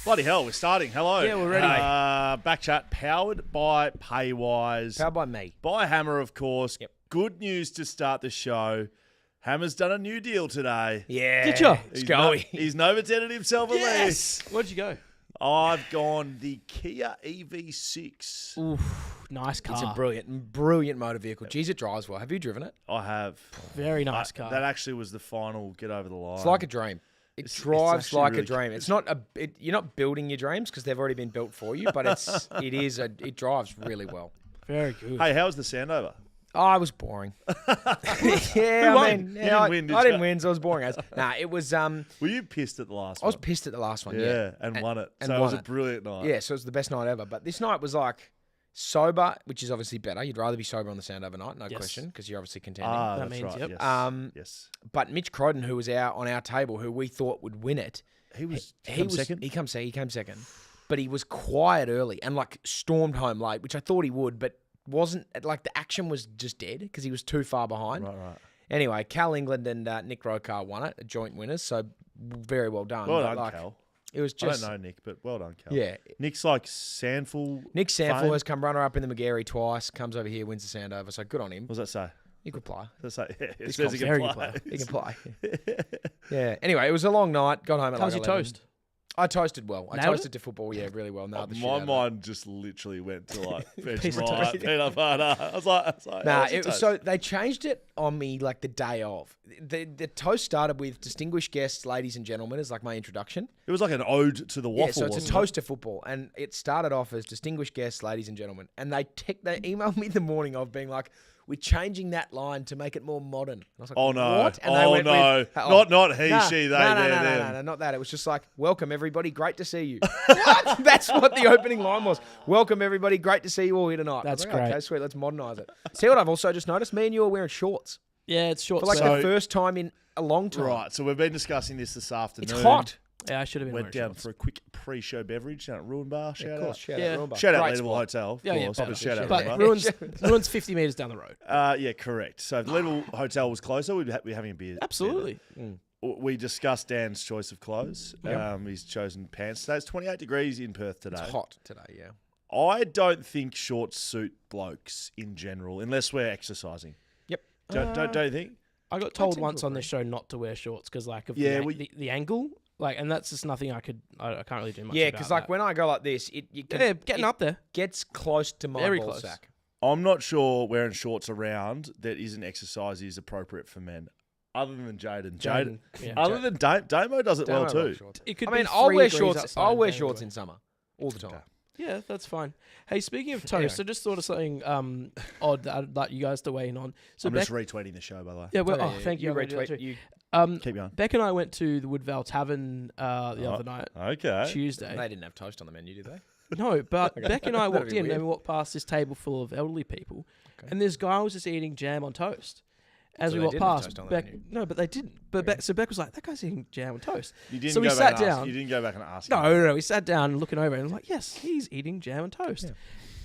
Bloody hell, we're starting. Hello. Yeah, we're ready. BackChat powered by Paywise. Powered by me. By Hammer, of course. Yep. Good news to start the show. Hammer's done a new deal today. Yeah. Did ya? It's going. He's novated himself a Yes. Where'd you go? I've gone the Kia EV6. Oof, nice car. It's a brilliant motor vehicle. Jeez, it drives well. Have you driven it? I have. Very nice car. That actually was the final get over the line. It's like a dream. It It's drives actually like really a dream. good. It's not you're not building your dreams because they've already been built for you, but it drives really well. Very good. Hey, how's the Sandover? Oh, it was boring. Yeah, won? I mean, You yeah, didn't win, did I didn't you? win, so it was boring. Nah, it was. Were you pissed at the last I one? was pissed at the last one. Yeah, and won it. and So it won was a it. brilliant night. Yeah, so it was the best night ever. But this night was like sober, which is obviously better. You'd rather be sober on the Sandover night, no Yes. question, because you're obviously contending. Ah, That that's means, right. yep. Yes. Yes. But Mitch Croydon, who was on our table, who we thought would win it, He was second. second. He came second, but he was quiet early and like stormed home late, which I thought he would, but wasn't. Like the action was just dead because he was too far behind. Right. Anyway, Cal England and Nick Rokar won it, joint winners. So very well done. Well But, done, like, Cal. It was just I don't know Nick, but well done, Cal. yeah. Nick's like Sandful. Nick Sanford fame. has come runner up in the McGarry twice. Comes over here, wins the Sandover. So good on him. What does that say? He could play. Does that say? Yeah, it This says he guy's can very good play. He can play. Yeah. Anyway, it was a long night. Got home at How was like your 11. toast? I toasted well. I Nailed toasted to football. Yeah, really well. Nailed the shit out My of it. mind just literally went to like Piece of Vegemite, toast. peanut butter. I was like Nah, how's your it was toast? so they changed it on me like the day of. The toast started with distinguished guests, ladies and gentlemen, as like my introduction. It was like an ode to the waffle. Yeah, so it's a wasn't toast to football, and it started off as distinguished guests, ladies and gentlemen, and they emailed me the morning of being like, "We're changing that line to make it more modern." And I was like, Oh no! What? And they Oh went no! with, oh, Not he, nah, she, they, no, they, no, them. no, not that. It was just like, "Welcome everybody, great to see you." What? That's what the opening line was. Welcome everybody, great to see you all here tonight. I was That's like, great. Okay, sweet, let's modernise it. See what I've also just noticed? Me and you are wearing shorts Yeah, it's short. for like sleeve. the first time in a long time. Right, so we've been discussing this afternoon. It's hot. Yeah, I should have been Went wearing down shorts. for a quick pre-show beverage down at Ruin Bar. Yeah, Shout of out. course, shout Yeah. out, Roomba. Shout out Great Leadable spot. Hotel, of Yeah, yeah, course. better. But shout out But Ruinbar. Ruin's 50 metres down the road. Yeah, correct. So if the Leadable Hotel was closer, we'd be having a beer. Absolutely. We discussed Dan's choice of clothes. He's chosen pants today. It's 28 degrees in Perth today. It's hot today, yeah. I don't think shorts suit blokes in general, unless we're exercising. Yep. Don't you think? I got told tend to once on agree. this show not to wear shorts because like of Yeah, the angle. Like, and that's just nothing I can't really do much Yeah, about because like that. when I go like this, it Getting up there. gets close to my Very ball close. sack. I'm not sure wearing shorts around that isn't exercise is appropriate for men, other than Jaiden. Jaiden, yeah. Other than Damo does it well Don't I too. like shorts? It could I mean, be I'll 3 wear degrees shorts. outside, I'll wear don't shorts worry. in summer all the time. Yeah, that's fine. Hey, speaking of Anyway. toast, I just thought of something odd that I'd like you guys to weigh in on. So I'm Beck, just retweeting the show, by the way. yeah, well, Yeah, oh, yeah, thank you. You I'm gonna do that retweet. too. You Keep going. Beck and I went to the Woodvale Tavern the other night, Okay. Tuesday. They didn't have toast on the menu, did they? No, but Beck and I That'd walked be in weird. and we walked past this table full of elderly people, Okay. and this guy was just eating jam on toast. As So we they walked didn't have past, toast on the Beck, menu? no, but they didn't. But Okay. so Beck was like, "That guy's eating jam on toast." You didn't So we go sat back and ask- down. You didn't go back and ask. No, him. no, we sat down and looking over and I was like, "Yes, he's eating jam and toast." Yeah.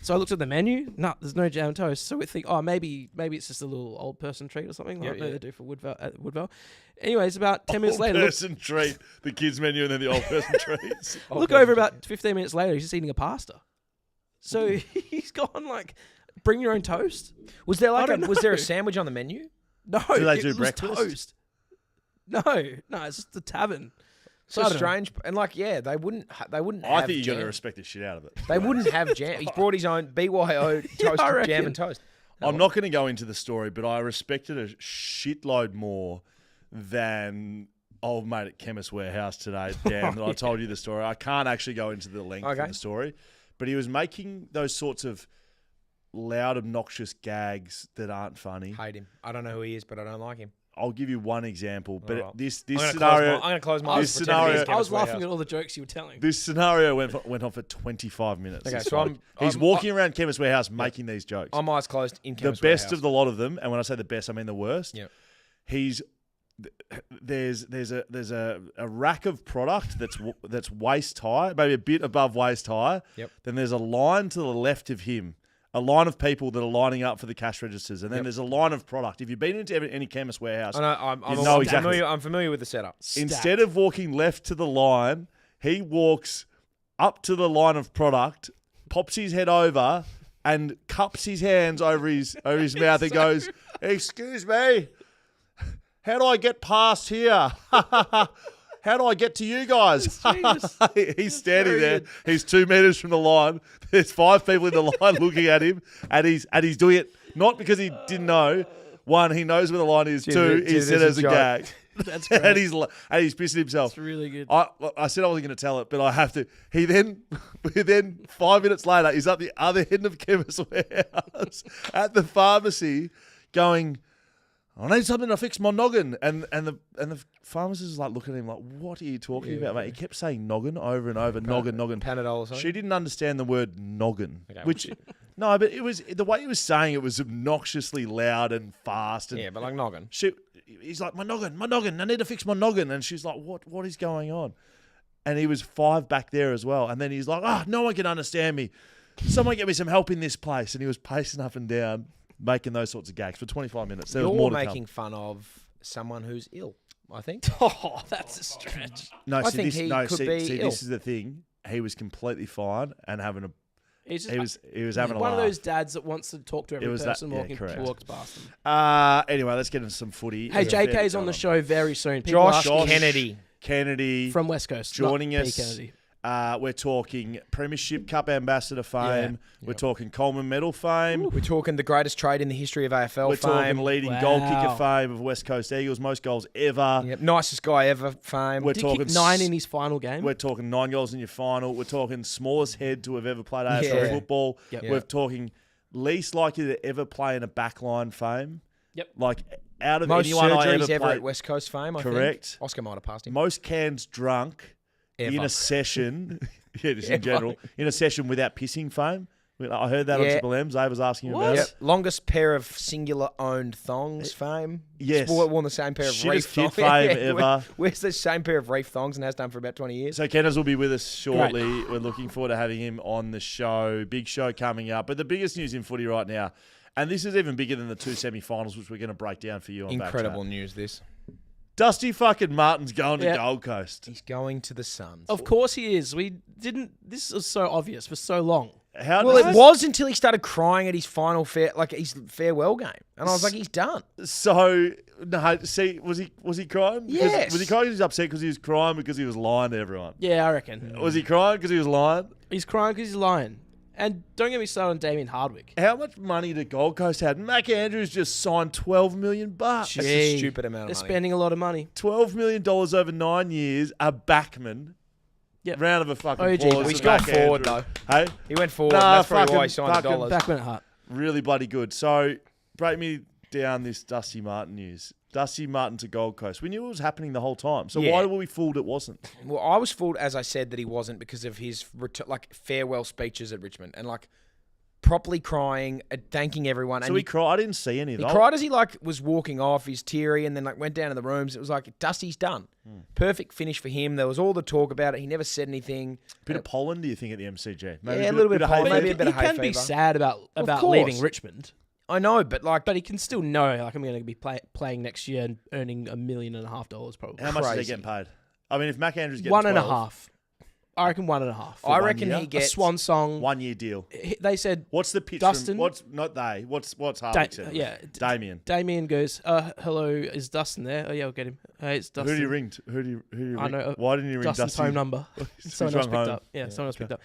So I looked at the menu. No, there's no jam and toast. So we think, oh, maybe it's just a little old person treat or something. Yeah, Like yeah. they do for Woodvale. Anyways, about 10 minutes Old later, person treat, the kids menu, and then the old person treats. look over about 15 minutes later, he's just eating a pasta. So he's gone like, bring your own toast. Was there I don't was there a know. sandwich on the menu? No, Do they it do was breakfast? toast. No, it's just the tavern. So I don't know. strange, and like they wouldn't I have think you got jam. to respect the shit out of it. They wouldn't have jam. He's brought his own BYO toast, I jam reckon. and toast. I'm not going to go into the story, but I respected a shitload more than old mate at Chemist Warehouse today, Dan, that I told you the story. I can't actually go into the length Okay. of the story, but he was making those sorts of loud, obnoxious gags that aren't funny. Hate him. I don't know who he is, but I don't like him. I'll give you one example, but Alright. this I'm gonna scenario, I'm going to close my this eyes. and pretend it is scenario- I was Chemist laughing Warehouse. at all the jokes you were telling. this scenario went on for 25 minutes. Okay, This so bloke. He's walking around Chemist Warehouse making these jokes. I'm eyes closed in The Chemist best Warehouse. of the lot of them, and when I say the best, I mean the worst. Yep. He's there's a rack of product that's waist high, maybe a bit above waist high. Yep. Then there's a line to the left of him, a line of people that are lining up for the cash registers, and then Yep. there's a line of product. If you've been into any Chemist Warehouse, I know, You know exactly. I'm familiar with the setup. instead of walking left to the line, he walks up to the line of product, pops his head over and cups his hands over his mouth and goes, "Excuse me, how do I get past here? How do I get to you guys?" He's standing there. good. He's 2 meters from the line. There's 5 people in the line looking at him, and he's doing it not because he didn't know. One, he knows where the line is. Two, he said it as a gag. That's great. and he's pissing himself. It's really good. I said I wasn't going to tell it, but I have to. He then 5 minutes later, he's at the other end of Chemist Warehouse at the pharmacy, going, "I need something to fix my noggin," and the pharmacist is like looking at him like, "What are you talking about, mate?" He kept saying noggin over and over, noggin. Panadol or something? She didn't understand the word noggin, Okay. which no, but it was the way he was saying it was obnoxiously loud and fast. And Yeah, but like noggin. he's like, my noggin. I need to fix my noggin, and she's like, "What is going on?" And he was 5 back there as well, and then he's like, "No one can understand me. Someone get me some help in this place." And he was pacing up and down, making those sorts of gags for 25 minutes. There was You're more to making fun of someone who's ill, I think. Oh, that's a stretch. No, I think he could be ill. This is the thing. He was completely fine and having a. He's just He was having a one laugh. of those dads that wants to talk to every was that- person yeah, walking correct. walks past them. Anyway, let's get into some footy. Hey, It's a fair JK's bit on the going show very soon. People Josh asking- Kennedy. from West Coast, joining not P. us. Kennedy. We're talking Premiership Cup Ambassador fame. We're talking Coleman Medal fame. We're talking the greatest trade in the history of AFL We're fame. talking leading goal kicker Wow. fame of West Coast Eagles, most goals ever. Yep, nicest guy ever fame. We're Did he talking kick 9 in his final game? We're talking 9 goals in your final. We're talking smallest head to have ever played AFL Yeah. football. Yep. We're talking least likely to ever play in a backline fame. Yep. Like out of Most anyone I surgeries ever ever played, at West Coast fame, I think. Correct. Oscar might have passed him. most cans drunk in Ever. a session. Yeah, just in Ever. general. In a session without pissing fame. I heard that on Yeah. Triple M's. I was asking him What? about Yep. it. Longest pair of singular owned thongs fame. Yes. Worn the same pair of Shittest reef kid thongs. fame ever. Wears the same pair of reef thongs and has done for about 20 years. So Kenneth will be with us shortly. We're looking forward to having him on the show. Big show coming up. But the biggest news in footy right now, and this is even bigger than the 2 semi-finals, which we're going to break down for you on Incredible BackChat. news, this. Dusty fucking Martin's going to Yeah. Gold Coast. He's going to the Suns. Of course he is. This was so obvious for so long. How Well, does it this- was until he started crying at his final his farewell game, and I was like, he's done. So, no, see, was he crying? Yes. Was he crying because he was upset because he was crying because he was lying to everyone? Yeah, I reckon. Was he crying because he was lying? He's crying because he's lying. And don't get me started on Damien Hardwick. How much money did Gold Coast have? Mac Andrews just signed $12 million. That's a Gee, stupid amount They're of money. spending a lot of money. $12 million over 9 years. A backman. Yep. Round of a fucking OG. applause. He's for gone Mac forward, Andrews. though. Hey? He went forward. Nah, and that's probably why he fucking- signed the fucking dollars. Backman at heart. Really bloody good. So, break me down this Dusty Martin news. Dusty Martin to Gold Coast. We knew it was happening the whole time. So Yeah. why were we fooled it wasn't? Well, I was fooled, as I said, that he wasn't because of his farewell speeches at Richmond and properly crying, thanking everyone. So and he cried. I didn't see any of he that. cried as he was walking off. He's teary, and then went down to the rooms. It was like Dusty's done. Perfect finish for him. There was all the talk about it. He never said anything. Bit of pollen, do you think, at the MCG? Maybe Yeah, a little bit of hay pollen, fever? maybe a bit of he hay can be fever. sad about course. leaving Richmond, I know, but but he can still know, I'm going to be playing next year and earning $1.5 million probably. How much is he Crazy. getting paid? I mean, if Mac Andrews gets 1.5. I reckon 1.5. I reckon year? he A gets swan song. 1 year deal. They said What's the pitch? Dustin? What's Hardwick said? yeah. Damien. Damien goes, hello, is Dustin there? Oh yeah, I'll get him. Hey, it's Dustin. Who do you ring? Who do you ring? I know, Why didn't you ring Dustin's Dusty? home number. He's Someone else rung picked home. up. Yeah, someone else okay. picked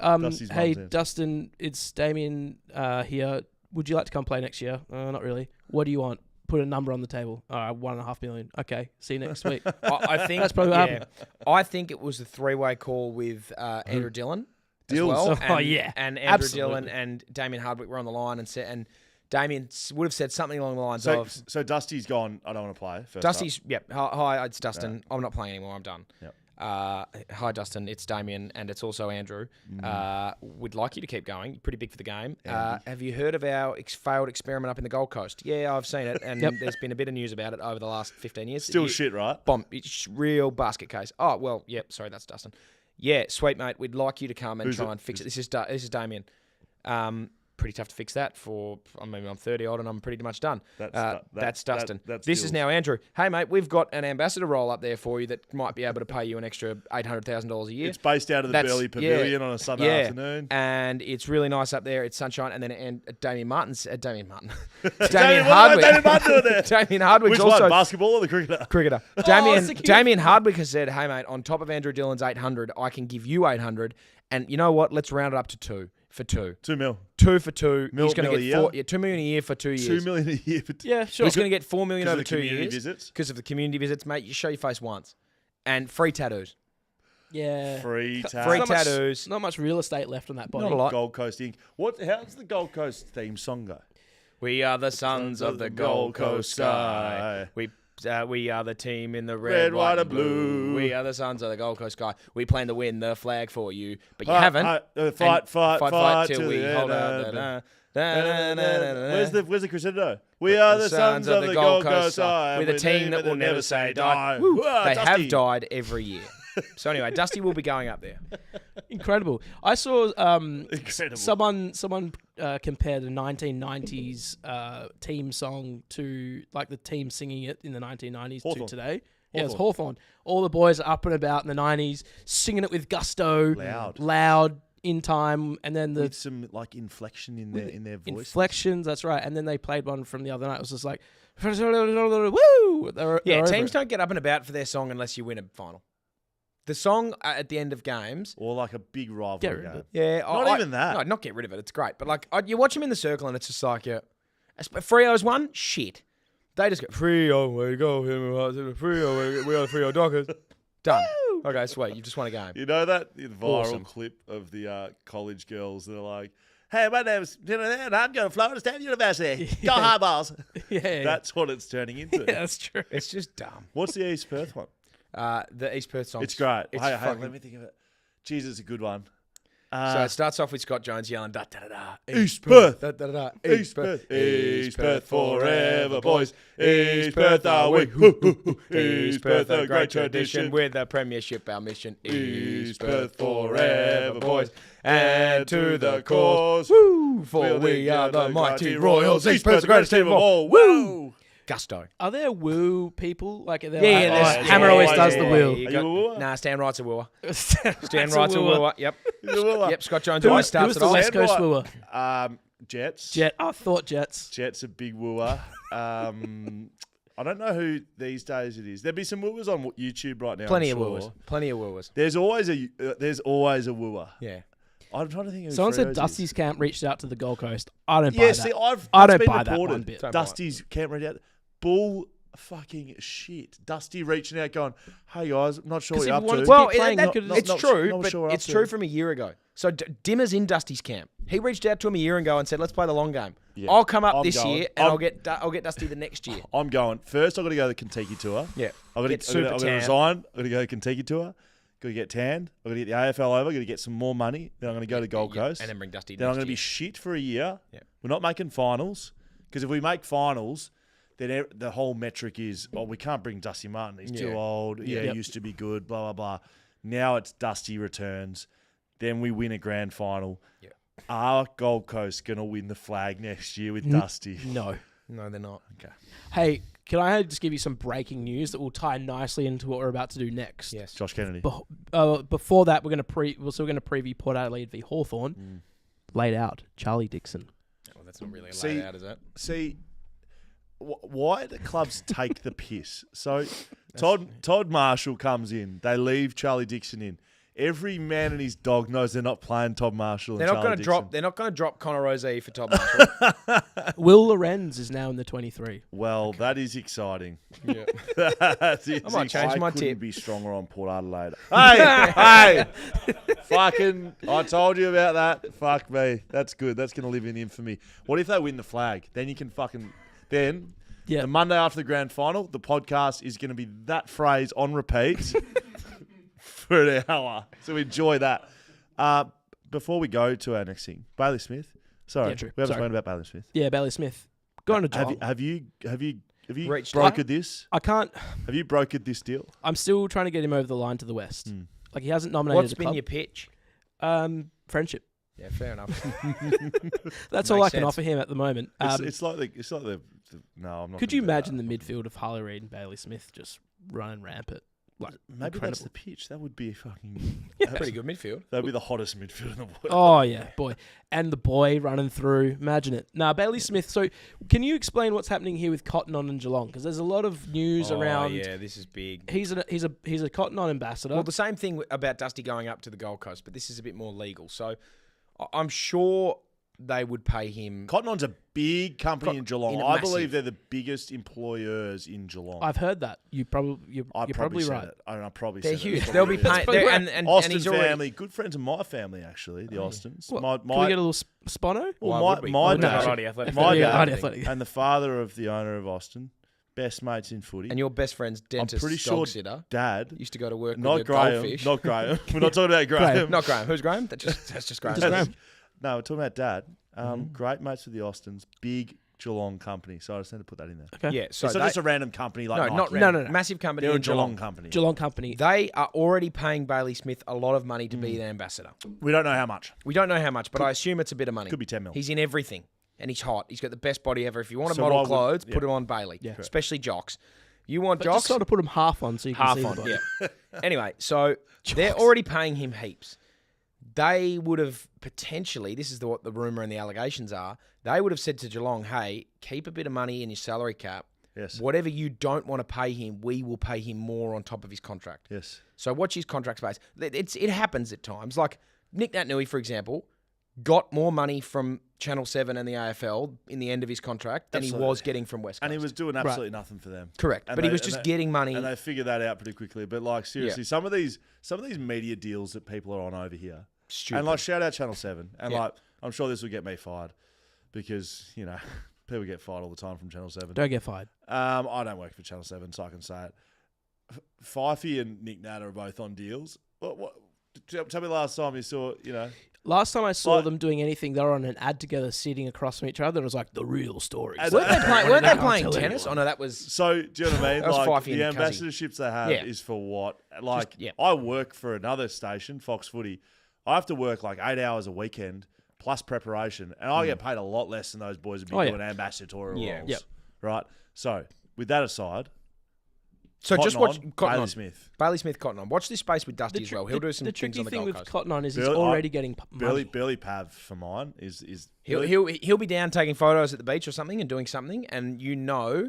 up. Dusty's Hey, mum's in. Dustin, it's Damien here. Would you like to come play next year? Not really. What do you want? Put a number on the table. All right, $1.5 million. Okay, see you next week. I think That's probably what happened. I think it was a three-way call with Andrew Dillon as Dills. well. Oh, and, yeah. and Andrew Absolutely. Dillon and Damien Hardwick were on the line and Damien would have said something along the lines So, of, so Dusty's gone. I don't want to play. First Dusty's, yep, hi, it's Dustin. I'm not playing anymore. I'm done. Yep. Hi, Dustin. It's Damien, and it's also Andrew. Would like you to keep going. You're pretty big for the game. Have you heard of our failed experiment up in the Gold Coast? Yeah, I've seen it, and there's been a bit of news about it over the last 15 years. Still shit, right? Bomb. It's real basket case. Oh, well, yep. Sorry, that's Dustin. Yeah, sweet, mate. We'd like you to come and Who's try it? and fix it. This is Damien. pretty tough to fix that I'm 30 odd and I'm pretty much done. That's Dustin. That's this Jules. is now Andrew. Hey, mate, we've got an ambassador role up there for you that might be able to pay you an extra $800,000 a year. It's based out of the Burleigh Pavilion on a Sunday afternoon. And it's really nice up there. It's sunshine. And then Damien Hardwick. Damien Martin doing there? Damien Hardwick's Which also one, basketball or the cricketer? cricketer. Damien Hardwick has said, hey, mate, on top of Andrew Dillon's 800, I can give you 800. And you know what? Let's round it up to 2 for 2. 2 mil. 2 for 2. Mil- He's going to mil a get year? 4, 2 million a year for 2 years. 2 million a year. Yeah, sure. He's going to get 4 million Because over of the 2 community years visits? because of the community visits, mate. You show your face once, and free tattoos. Yeah. Free Free tab. tattoos. Not much real estate left on that body. Not a lot. Gold Coast Inc. How's the Gold Coast theme song go? We are the sons of the Gold Coast sky. We are the team in the red, white, and blue. We are the sons of the Gold Coast sky. We plan to win the flag for you, but you haven't. Fight till we hold out. Where's the crescendo? We are the sons of the Gold Coast sky. With a team that will never say die. They have died every year. So anyway, Dusty will be going up there. Incredible. I saw Incredible. someone compare the 1990s team song to like the team singing it in the 1990s Hawthorn. to today. Yeah, it's Hawthorn. All the boys are up and about in the 90s, singing it with gusto, loud, in time, and then with some like inflection in their voice. Inflections, that's right. And then they played one from the other night. It was just like, woo! They're teams don't get up and about for their song unless you win a final. The song at the end of games, or like a big rivalry Get rid of game. it. yeah, Not even that. No, not get rid of it. It's great, but like you watch them in the circle, and it's just like, Freo's one shit. They just go Freo, way to go, Freo, we are the Freo Dockers. Done. Okay, sweet. You just won a game. You know that viral Awesome. clip of the college girls that are like, "Hey, my name's and I'm going to Florida State University. Go Highballs." Yeah, That's what it's turning into. yeah, that's true. It's just dumb. What's the East Perth one? The East Perth song. It's great. It's Hey, fucking- let me think of it. Jesus, it's a good one. So it starts off with Scott Jones yelling, da da da da. East Perth. Da, da, da, da, East Perth. East Perth forever, boys. East Perth are we. East Perth, a great tradition. With a premiership, our mission. East Perth forever, boys. And to the cause. Woo! For we are the mighty Royals. East Perth's the greatest team of all. Woo! Gusto. Are there woo people? Like, Yeah, there's Hammer always does the woo. Are you a wooer? Nah, Stan Wright's a wooer. Stan Stan Wright's a wooer. Yep. He's a wooer. Yep, Scott Jones Who always was starts it the off. West Coast Stan wooer? Jets. Jet. I thought Jets. Jet's a big wooer. I don't know who these days it is. There'd be some wooers on YouTube right now. Plenty I'm of sure. wooers. Plenty of wooers. There's always a wooer. Yeah. I'm trying to think of who Someone said Freo's Dusty's is. camp reached out to the Gold Coast. I don't buy Yeah, that. see, I that's don't been buy that reported. one bit. Don't buy it. Dusty's camp reached out. Bull fucking shit. Dusty reaching out going, "Hey guys, I'm not sure 'Cause what you're if up you wanted to." to Well, keep playing, that- he could've- it's not- true, not but sure what it's up true to. from a year ago. So Dimmer's in Dusty's camp. He reached out to him a year ago and said, "Let's play the long game. Yeah. I'll come up I'm this going. year and I'm- I'll get Dusty the next year." I'm going. First, I've got to go to the Kentucky tour. Yeah. I've got Get to super tan. resign. I've got to go to Kentucky tour. Got to get tanned. I've got to get the AFL over. Got to get some more money. Then I'm going to go to Gold Coast. And then bring Dusty Then I'm next going to be year. shit for a year. Yeah. We're not making finals because if we make finals, then the whole metric is, we can't bring Dusty Martin. He's too Yeah. old. Yeah, Yep. he used to be good. Blah blah blah. Now it's Dusty returns. Then we win a grand final. Yeah. Are Gold Coast going to win the flag next year with Dusty? No. No, they're not. Okay. Hey, can I just give you some breaking news that will tie nicely into what we're about to do next? Yes. Josh Kennedy. Before that, we're going to preview Port Adelaide v Hawthorn. Laid out, Charlie Dixon. Well, that's not really a See- layout, is it? See, why do clubs take the piss? So Todd Marshall comes in. They leave Charlie Dixon in. Every man and his dog knows they're not playing Todd Marshall. They're and not Charlie going to drop. Dixon. They're not going to drop Connor Rozee for Todd Marshall. Will Lorenz is now in the 23. Well, that is exciting. Yeah. That is I might change my couldn't tip. be stronger on Port Adelaide. Hey, fucking! I told you about that. Fuck me. That's good. That's going to live in infamy. What if they win the flag? Then you can then. Yeah. The Monday after the grand final, the podcast is going to be that phrase on repeat for an hour. So enjoy that. Before we go to our next thing, Bailey Smith. Sorry, Yeah, true. we haven't Sorry. spoken about Bailey Smith. Yeah, Bailey Smith. Going to job. Have you Reached brokered this? I can't. Have you brokered this deal? I'm still trying to get him over the line to the West. Like, he hasn't nominated What's a been club. your pitch? Friendship. Yeah, fair enough. That's all Makes I can sense. offer him at the moment. It's like the no. I'm not. Could gonna you do that, imagine the unfortunately. midfield of Harley Reid and Bailey Smith just running rampant? Like, Maybe that's incredible. the pitch. That would be fucking. Pretty good midfield. That'd be the hottest midfield in the world. Oh yeah, boy, and the boy running through. Imagine it. Now Bailey Smith. So, can you explain what's happening here with Cotton On and Geelong? Because there's a lot of news around. Yeah, this is big. He's a Cotton On ambassador. Well, the same thing about Dusty going up to the Gold Coast, but this is a bit more legal. So I'm sure they would pay him. Cotton On's a big company in Geelong. I massive. believe they're the biggest employers in Geelong. I've heard that. You're probably said right. it. I probably They're said it. huge. That's They'll probably be it. paying. probably right. And Austin he's already. family, good friends of my family actually. The Austins. What, My can we get a little spono? well, Why would we? my We're not dad, Already athletic. my Yeah, dad, already athletic. and the father of the owner of Austin, best mates in footy. And your best friend's dentist, pretty dog sure sitter, Dad, used to go to work not with your Graham, goldfish. not Graham. We're not talking about Graham. Not Graham. Who's Graham? That's just Graham. Just Graham. No, we're talking about Dad. Great mates with the Austins, big Geelong company. So I just had to put that in there. Okay. Yeah, so It's not just a random company like Nike. not No, random. no. Massive company They're a in Geelong Geelong. company. Geelong company. They are already paying Bailey Smith a lot of money to be their ambassador. We don't know how much. We don't know how much, but I assume it's a bit of money. Could be 10 mil. He's in everything, and he's hot. He's got the best body ever. If you want to So model why would- clothes, yeah. put him on Bailey, Yeah. especially jocks. You want But jocks? just sort of put him half on so you can Half see on, the body. yeah. Anyway, so they're already paying him heaps. They would have potentially, this is what the rumour and the allegations are, they would have said to Geelong, hey, keep a bit of money in your salary cap. Yes. Whatever you don't want to pay him, we will pay him more on top of his contract. Yes. So watch his contract space. It happens at times. Like Nick Nat-Nui, for example, got more money from Channel 7 and the AFL in the end of his contract than he was Absolutely. getting from West Coast. And he was doing absolutely nothing for them. Correct. And But he they- was and just they- getting money. And they figured that out pretty quickly. But like seriously, some of these media deals that people are on over here. Stupid. And like shout out Channel 7. And Yeah. like I'm sure this will get me fired. Because, you know, people get fired all the time from Channel 7. Don't get fired. I don't work for Channel 7, so I can say it. Fifey and Nick Nat are both on deals. What tell me last time you saw, you know. Last time I saw Like- them doing anything, they were on an ad together, sitting across from each other. And it was like the real story. And- weren't they can't playing tell tennis? anyone. Oh, no, that was... So, do you know what I mean? That was Like, Fifey the and Cuzzy. ambassadorships they have Yeah. is for what? Like, yeah. I work for another station, Fox Footy. I have to work like 8 hours a weekend plus preparation, and I get paid a lot less than those boys would be Oh, yeah. doing ambassadorial Yeah. roles. Yep. Right? So, with that aside, So just Cotton watch On, Cotton Bailey on. Smith. Bailey Smith, Cotton on. Watch this space with Dusty as well. He'll do some the things tricky on the thing Gold with Coast. Cotton On is he's Barely- already getting money. Barely Pav for mine is He'll be down taking photos at the beach or something and doing something, and you know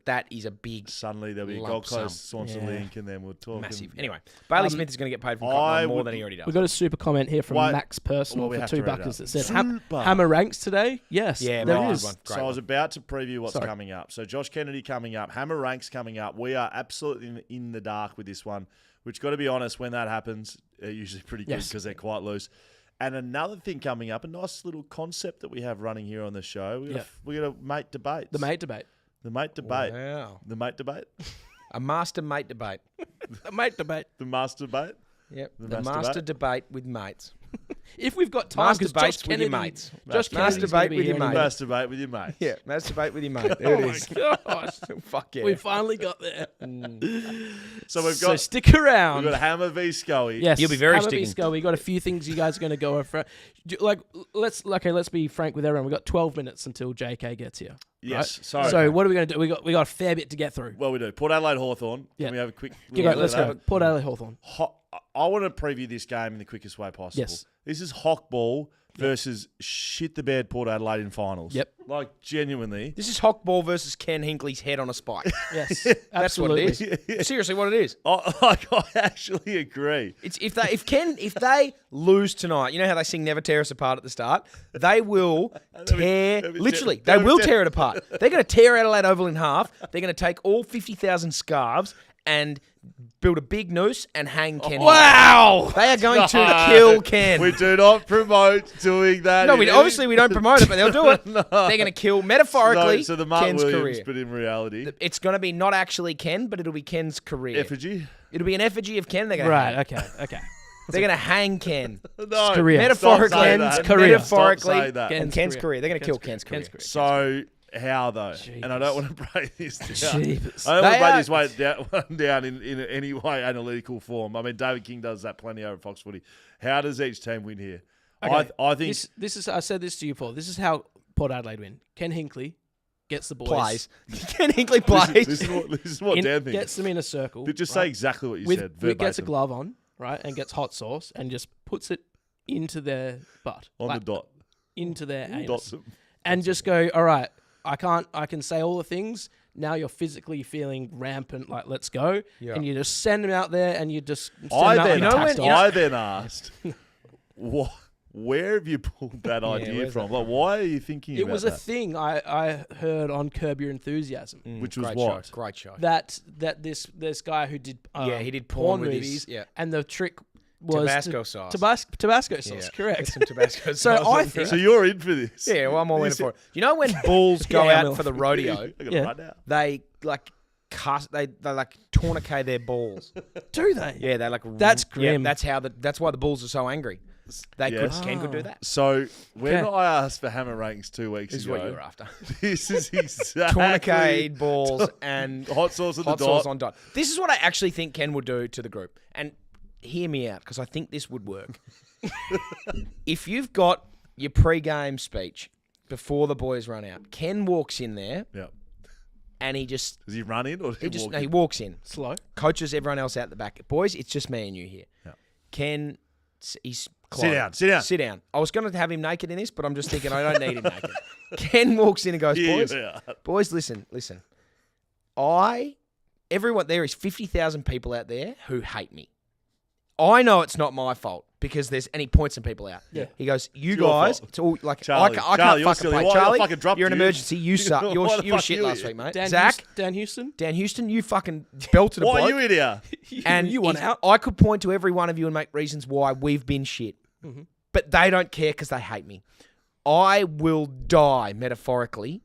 that is a big, suddenly there'll be a lump Gold sum. Coast Swanson Yeah. link, and then we'll talk. massive. and- Anyway, Bailey Smith is going to get paid from Cotton I on more would- than he already does. We got a super comment here from Why- Max Personal Well, we for have to $2 read it that out. said Super. Hammer ranks today. Yes, Yeah, there right. is. One. Great So I was one. about to preview what's Sorry. coming up. So Josh Kennedy coming up, Hammer Ranks coming up. We are absolutely in the dark with this one, which got to be honest, when that happens, they're usually pretty good Yes. because they're quite loose. And another thing coming up, a nice little concept that we have running here on the show. We're going to mate debates. The mate debate. The mate debate. Wow. The mate debate. A master mate debate. The mate debate. The master debate. Yep. The The master master debate with mates. If we've got time, Master because Josh debates with your Kennedy, mates. Josh Master Kennedy's debate gonna be with your here mate. in a Master debate with your mate. Yeah, master debate with your mate. There it is. Gosh, Fuck yeah. we finally got there. So we've So got stick around. we've got Hammer v Scully. Yes, You'll be very Hammer v sticking. Skull. We got a few things you guys are going to go over. Let's be frank with everyone. We got 12 minutes until JK gets here. Yes. Right? So what are we going to do? We got a fair bit to get through. Well, we do. Port Adelaide Hawthorn. Yeah. Can we have a quick? Let's look at go. that? Port Adelaide Hawthorn. I want to preview this game in the quickest way possible. Yes. This is Hockball versus shit the bed Port Adelaide in finals. Yep. Like genuinely. This is Hockball versus Ken Hinkley's head on a spike. Yes, That's what absolutely. it is. Seriously, what it is. I actually agree. It's if they lose tonight, you know how they sing "Never Tear Us Apart" at the start. They will tear. Literally, They will tear it apart. They're going to tear Adelaide Oval in half. They're going to take all 50,000 scarves and build a big noose and hang Ken. Wow. They are going to kill Ken. We do not promote doing that. No, in obviously we don't promote it, but they'll do it. No. They're going to kill metaphorically So the Mark Ken's Williams, career. but in reality, It's going to be not actually Ken, but it'll be Ken's career. effigy. It'll be an effigy of Ken. They're going to Right. hang. Okay. They're going to hang Ken. No, career. Metaphorically, Stop saying Ken's that. career. metaphorically, Stop saying that. and Ken's career. They're going to kill Ken's career. So how though? And I don't want to break this down. Jeepers. I don't want to They break are- this way down in any way analytical form. I mean, David King does that plenty over at Fox Footy. How does each team win here? Okay, I think this is. I said this to you, Paul. This is how Port Adelaide win. Ken Hinkley gets the boys. Plays. Ken Hinkley plays. this is what Dan thinks. Gets them in a circle. Just right? say exactly what you With, said. with gets a Verbatim. glove on, right, and gets hot sauce and just puts it into their butt, On the dot. into their anus, Dots. and just go. All right, I can say all the things. Now you're physically feeling rampant. Like, let's go, Yeah. and you just send them out there, and you just. Send I them out then, with a I tax then asked, where have you pulled that idea where's from? that Like, why are you thinking It about was a that? thing I heard on Curb Your Enthusiasm. Which was great what? Show. Great show. That this guy who did He did porn with movies, his, and the trick was Tabasco sauce. Tabasco sauce, Yeah. correct. Some Tabasco So sauce. I on think- So you're in for this? Yeah, well, I'm all in for it. You know when bulls go Yeah, out Will. for the rodeo, I got Yeah. it right now. they like they like tourniquet their balls. Do they? Yeah, they like. That's Yeah, grim. that's why the bulls are so angry. They Yes. Ken could do that. So when Okay. I asked for hammer rankings 2 weeks This is ago, what you were after. this is exactly Tourniquet balls and hot sauce at the hot sauce dot. on dot. This is what I actually think Ken would do to the group. And hear me out, because I think this would work. If you've got your pre-game speech before the boys run out, Ken walks in there Yeah. and he just Does he run in or does he walk he in? walks in, Slow. coaches everyone else out the back. Boys, it's just me and you here. Yeah. Ken, he's Sit down. Sit down. Sit down. I was going to have him naked in this, but I'm just thinking I don't need him naked. Ken walks in and goes, Yeah, boys, yeah. boys, listen. Everyone, there is 50,000 people out there who hate me. I know it's not my fault because and he points some people out. Yeah. He goes, you It's your guys, fault. it's all like, Charlie, I can't Charlie, you're fucking silly. play. Why I Charlie, fucking dropped you're an you? emergency. You suck. Why You the were fuck shit you last here? week, mate. Dan Zach, Dan Houston. Dan Houston, you fucking belted a Why bloke. are you in here? And you want he's- out? I could point to every one of you and make reasons why we've been shit. Mm-hmm. But they don't care because they hate me. I will die, metaphorically,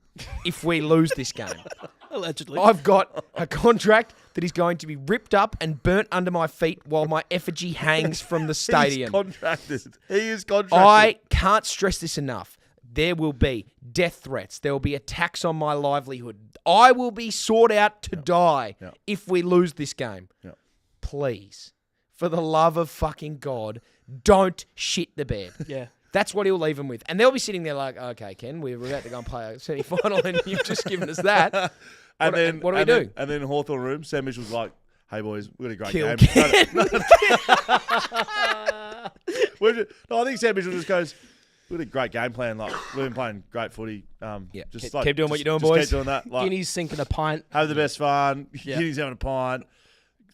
if we lose this game. Allegedly. I've got a contract that is going to be ripped up and burnt under my feet while my effigy hangs from the He's stadium. contracted. He is contracted. I can't stress this enough. There will be death threats. There will be attacks on my livelihood. I will be sought out to die Yep. if we lose this game. Yep. Please, for the love of fucking God, don't shit the bed. Yeah. That's what he'll leave them with. And they'll be sitting there like, okay, Ken, we're about to go and play a semi-final and you've just given us that. And What- then what do we and do? then- And then in Hawthorne room, Sam Mitchell's like, "Hey boys, we had a great Kill game." Ken. No, I think Sam Mitchell just goes, "We had a great game plan. Like we've been playing great footy. Yeah, just keep- like keep doing what just- you're doing, just boys." Keep doing that. Like, Guinea's sinking a pint. have the best fun. Yeah. Guinea's having a pint.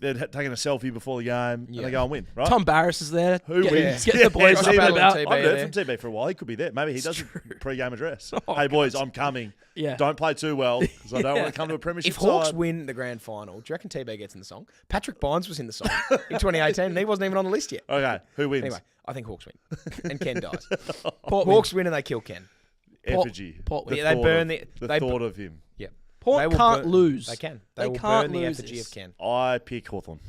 They're taking a selfie before the game, and they go and win. Right? Tom Barris is there. Who Get- wins? Get the boys Yeah, up Steve and Allen about. too. I've heard there. from TB for a while. He could be there. Maybe he does a pre-game address. Oh, Hey boys, I'm coming. Yeah. Don't play too well because I don't want to come to a premiership If Hawks side. win the grand final, do you reckon TB gets in the song? Patrick Bynes was in the song in 2018 and he wasn't even on the list yet. Okay, who wins? Anyway, I think Hawks win. And Ken dies. Port Hawks win and they kill Ken. Effigy. Port- The yeah, they thought burn of- the- the they thought of him. Yeah. Port They will can't burn- lose. They can. They They will can't burn the lose effigy this. of Ken. I pick Hawthorn.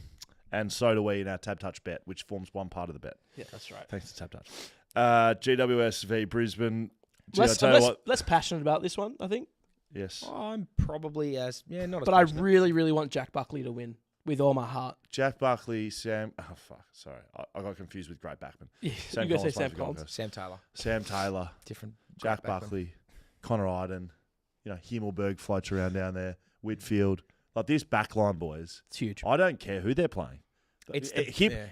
And so do we in our TABtouch bet, which forms one part of the bet. Yeah, that's right. Thanks to TABtouch. GWS v Brisbane. Gee, I Less, tell you what. less passionate about this one, I think. Yes. I'm probably not as But I passionate. really, really want Jack Buckley to win with all my heart. Jack Buckley, Sam. Oh, fuck. Sorry. I got confused with Great Backman. Yeah, Sam you got to say Collins Sam plays for Gold Collins. Coast. Sam Taylor. Sam Taylor, Different. Jack Backman. Buckley, Connor Iden, Himmelberg floats around down there, Whitfield. Like this backline, boys. It's huge. I don't care who they're playing. It's Him, yeah.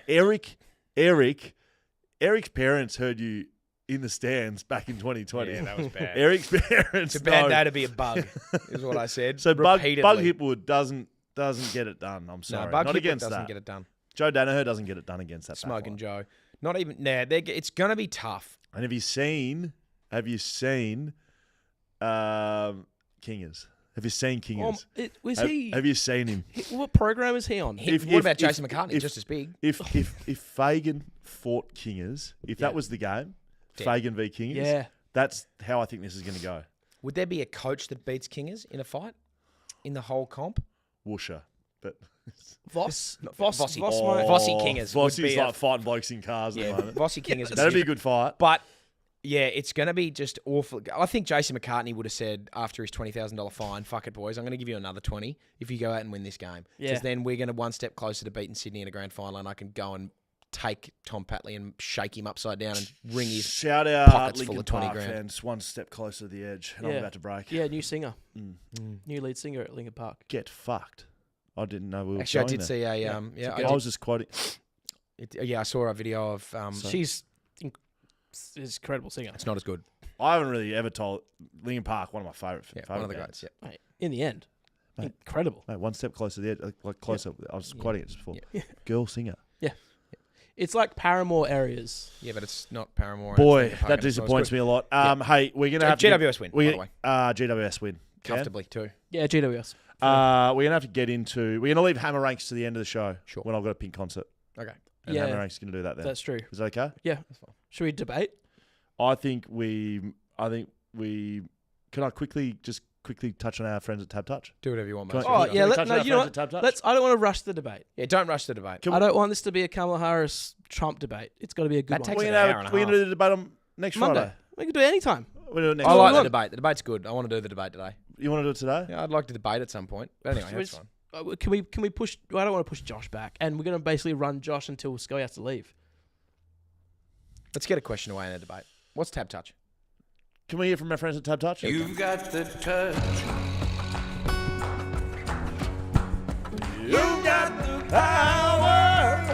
Eric's parents heard you in the stands back in 2020. Yeah, that was bad. Eric's parents. It's a bad know. day to be a bug, is what I said. So Bug repeatedly. Hipwood doesn't get it done. I'm sorry. No, Bug Not Hipwood against doesn't that. get it done. Joe Danaher doesn't get it done against that. Smug backline. and Joe. Not even. Nah, it's going to be tough. And have you seen Kingers? Have you seen Kingers? Have you seen him? What program is he on? What about Jason McCartney? Just as big. If Fagan fought Kingers, if that was the game, Dead. Fagan v Kingers, Yeah. that's how I think this is going to go. Would there be a coach that beats Kingers in a fight in the whole comp? Woosha. But Voss. Vossi. Voss Oh. might- Vossi Kingers would Vossi's be like fighting blokes in cars at Yeah, the moment. Vossi Kingers. That'd be a good fight. But yeah, it's going to be just awful. I think Jason McCartney would have said after his $20,000 fine, "Fuck it, boys, I'm going to give you another 20 if you go out and win this game." Yeah. Because then we're going to one step closer to beating Sydney in a grand final, and I can go and take Tom Patley and shake him upside down and wring his Shout out pockets full Linkin of 20 Park grand. fans, one step closer to the edge, and I'm Yeah. about to break. Yeah, new singer. Mm. New lead singer at Linkin Park. Get fucked. I didn't know we were Actually, I going did there. see a I was just quoting. I saw a video of She's an incredible singer. it's not as good. I haven't really ever told Linkin Park, one of my favourite. Yeah, favourite one of the bands. greats. Yeah. Mate, in the end, Mate. incredible. Mate, one step closer to the edge, like closer. I was quoting it just before. Yeah. Girl singer. It's like Paramore areas. Yeah, but it's not Paramore. Boy, that disappoints me a lot. Hey, we're gonna have GWS win, by the way. GWS win Comfortably too. Yeah, GWS. We're gonna have to get into. We're gonna leave Hammer Ranks to the end of the show. Sure. When I've got a pink concert. Okay. And Yeah. Hammer Ranks is gonna do that then. That's true. Is that okay? Yeah. That's fine. Should we debate? I think we. Can I quickly touch on our friends at TABtouch? Do whatever you want, Can mate. I- Oh, can yeah, we let- touch no, on our you know friends at TABtouch? I don't want to rush the debate. Yeah, don't rush the debate. Can I don't want this to be a Kamala Harris Trump debate. It's got to be a good That one. takes We're an gonna hour and a we're half. gonna do the debate on next Monday. Friday. We can do it anytime. We're doing it next I Friday. like the on. debate. The debate's good. I want to do the debate today. You want to do it today? Yeah, I'd like to debate at some point. But anyway, Should we that's just- fine. Can we push? I don't want to push Josh back, and we're going to basically run Josh until Scully has to leave. Let's get a question away in a debate. What's TABtouch? Can we hear from our friends at TABtouch? You've got the touch. You got the power.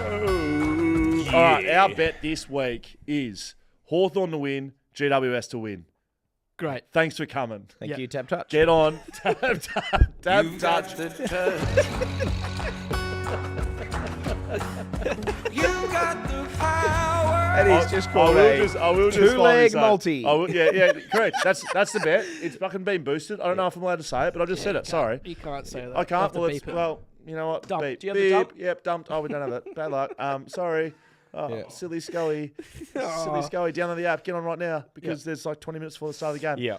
All right, our bet this week is Hawthorn to win, GWS to win. Great. Thanks for coming. Thank Yeah. you, TABtouch. Get on. You've got TABtouch. the touch. You've got the power. And he's just called I will just two-leg say- multi. I will, yeah, correct. That's the bet. It's fucking been boosted. I don't know if I'm allowed to say it, but I just said it. Sorry. You can't say that. I We'll can't. have to Well, beep it. well, you know what? Dump. Beep. Do you have the Beep. dump? Yep, dumped. Oh, we don't have it. Bad luck. Sorry. Oh, Yeah. silly Scully. Silly Scully. Download the app. Get on right now because there's like 20 minutes before the start of the game. Yeah.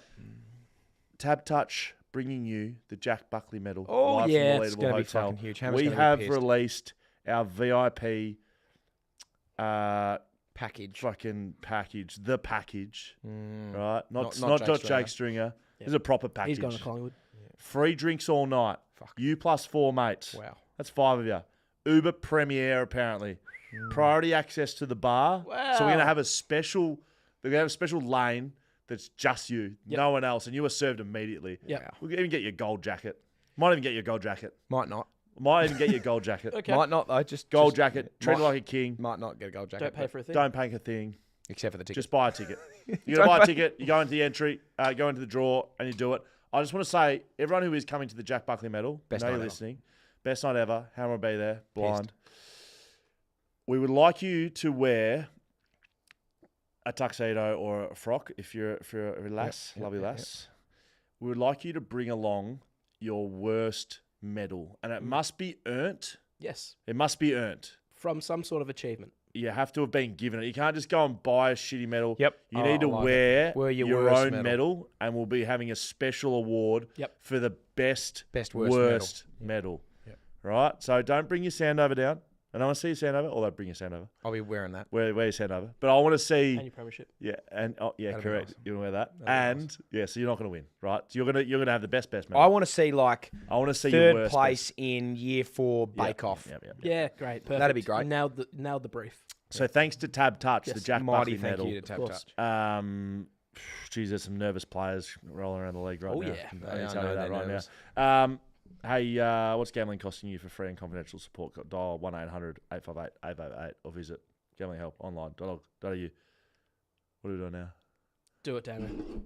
TABtouch bringing you the Jack Buckley medal. Oh, live yeah. from the It's Leadable gonna be Hotel. fucking huge. Hammer's We gonna be have pissed. released our VIP Package. fucking package. The package. Mm. Right? Not Not Jake Jake Stringer. Stringer. This is a proper package. He's gone to Collingwood. Free drinks all night. Fuck. You plus 4 mates. Wow. That's 5 of you. Uber Premiere, apparently. Priority access to the bar. So we're Wow. gonna have a special. We're gonna have a special lane that's just you, Yep. no one else, and you are served immediately. Yeah. We'll even get your gold jacket. Might even get your gold jacket. Might not. Might even get your gold jacket. Okay. Might not though. Just Gold just- jacket. Treat it might- like a king. Might not get a gold jacket. Don't pay but- for a thing. Don't pay a thing. except for the ticket. Just buy a ticket. You gotta buy a ticket. You go into the entry, go into the draw, and you do it. I just want to say, everyone who is coming to the Jack Buckley medal, Best know night you're ever. listening. Best night ever. Hammer will be there. Blind. We would like you to wear a tuxedo or a frock if you're a lass, Yep, lovely yep, lass. We would like you to bring along your worst medal, and it must be earned. Yes. It must be earned. From some sort of achievement. You have to have been given it. You can't just go and buy a shitty medal. Yep. You Oh, need to I like wear Wear your your worst own medal. medal, and we'll be having a special award Yep. for the best worst medal. Yep. Right? So don't bring your Sandover down. I don't want to see your Sandover, although bring your Sandover. I'll be wearing that. Wear your Sandover. But I want to see... And your premiership. Yeah, and yeah, That'd be correct. awesome. You're gonna wear that, That'd be and yeah, so you're not gonna win, right? So you're gonna have the best medal. I want to see like I want to see your third worst place in year 4 best. Bake Off. Yep. Yeah, great. Perfect. That'd be great. Nailed the brief. So thanks to TABtouch, the Yes. Jack Mighty Buckley thank medal. you to Of course. TABtouch. Geez, there's some nervous players rolling around the league right Oh, now. yeah. I Yeah, can I tell know you that they're right nervous. now. Hey, what's gambling costing you for free and confidential support? Dial 1-800-858-858 or visit Gambling Help online.org.au. What are we doing now? Do it, Damon.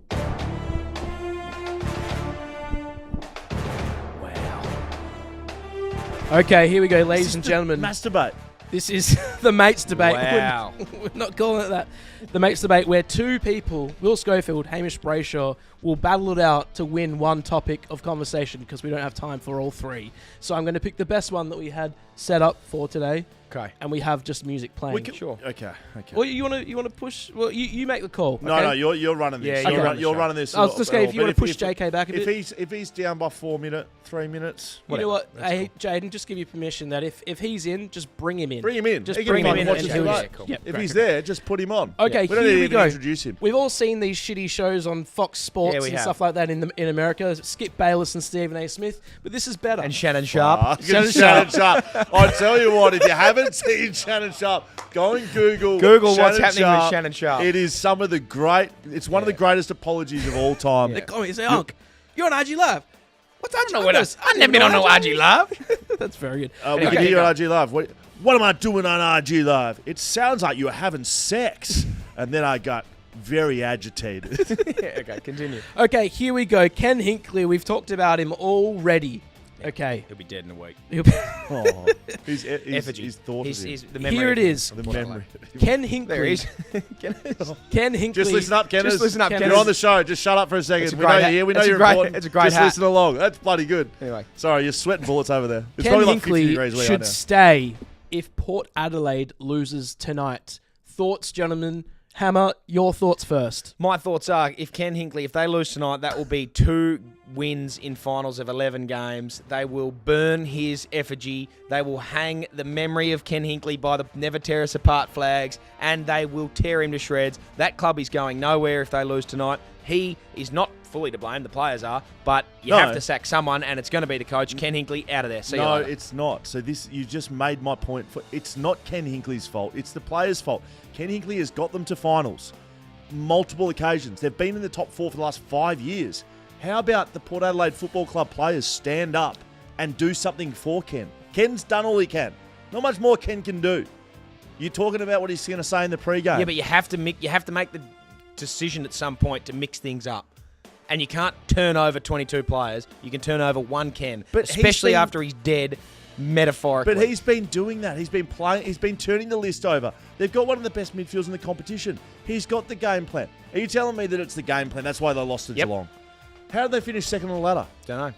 Okay, here we go, ladies and gentlemen. Masturbate. This is the mates debate. Wow. We're not calling it that. The mates debate, where two people, Will Schofield, Hamish Brayshaw, will battle it out to win one topic of conversation because we don't have time for all three. So I'm going to pick the best one that we had set up for today, Okay. and we have just music playing. Sure. Okay. Well, you want to push? Well, you make the call. No, okay? no, you're running this. Yeah, you're you're, running the show. running this. I was just at all, if you but want to push JK back a bit. If he's down by 3 minutes, You know what? That's Hey, Jaiden, just give you permission that if he's in, just bring him in. bring him in. Just He can bring him fucking in watch and us he'll too just- late. cool. yeah. If he's there, just put him on. Okay, We don't here need to we even go. introduce him. We've all seen these shitty shows on Fox Sports Yeah, we and have. stuff like that in America. Skip Bayless and Stephen A. Smith, but this is better. And Shannon Sharp. Shannon Sharp. I tell you what, if you haven't haven't seen Shannon Sharp, go and Google what's Shannon happening Sharp. with Shannon Sharp. It is some of the great. It's one of the greatest apologies of all time. They call me and say, Unc, you're on IG Live. What's IG No, Live? I've never been on no RG Love. That's very good. We can hear you on IG Live. What am I doing on IG Live? It sounds like you're having sex. And then I got very agitated. Okay, continue. Okay, here we go. Ken Hinkley, we've talked about him already. Okay. He'll be dead in a week. He'll be- Oh, his Effigy. thought of him. He's the memory Here of it him. is. The memory. Ken There he Hinkley. is. Ken Hinkley. Just listen up, Kenneth. Just listen up, Kenneth. You're on the show. Just shut up for a second. It's a We know great you're hat. here. We know It's a you're great- important. it's a great Just hat. listen along. That's bloody good. Anyway. Sorry, you're sweating bullets over there. It's Ken probably like 50 degrees Hinkley where you are should now. stay if Port Adelaide loses tonight. Thoughts, gentlemen? Hammer, your thoughts first. My thoughts are, if Ken Hinkley, if they lose tonight, that will be 2 wins in finals of 11 games. They will burn his effigy. They will hang the memory of Ken Hinkley by the Never Tear Us Apart flags, and they will tear him to shreds. That club is going nowhere if they lose tonight. He is not fully to blame, the players are, but you have to sack someone, and it's going to be the coach. Ken Hinkley, out of there. See you No, later. it's not. So you just made my point. It's not Ken Hinkley's fault. It's the players' fault. Ken Hinkley has got them to finals multiple occasions. They've been in the top 4 for the last 5 years. How about the Port Adelaide Football Club players stand up and do something for Ken? Ken's done all he can. Not much more Ken can do. You're talking about what he's going to say in the pre-game. Yeah, but you have to make the decision at some point to mix things up. And you can't turn over 22 players. You can turn over one Ken, But especially after he's dead, metaphorically. But he's been doing that. He's been playing. He's been turning the list over. They've got one of the best midfields in the competition. He's got the game plan. Are you telling me that it's the game plan? That's why they lost to Geelong. How did they finish second on the ladder? Don't know.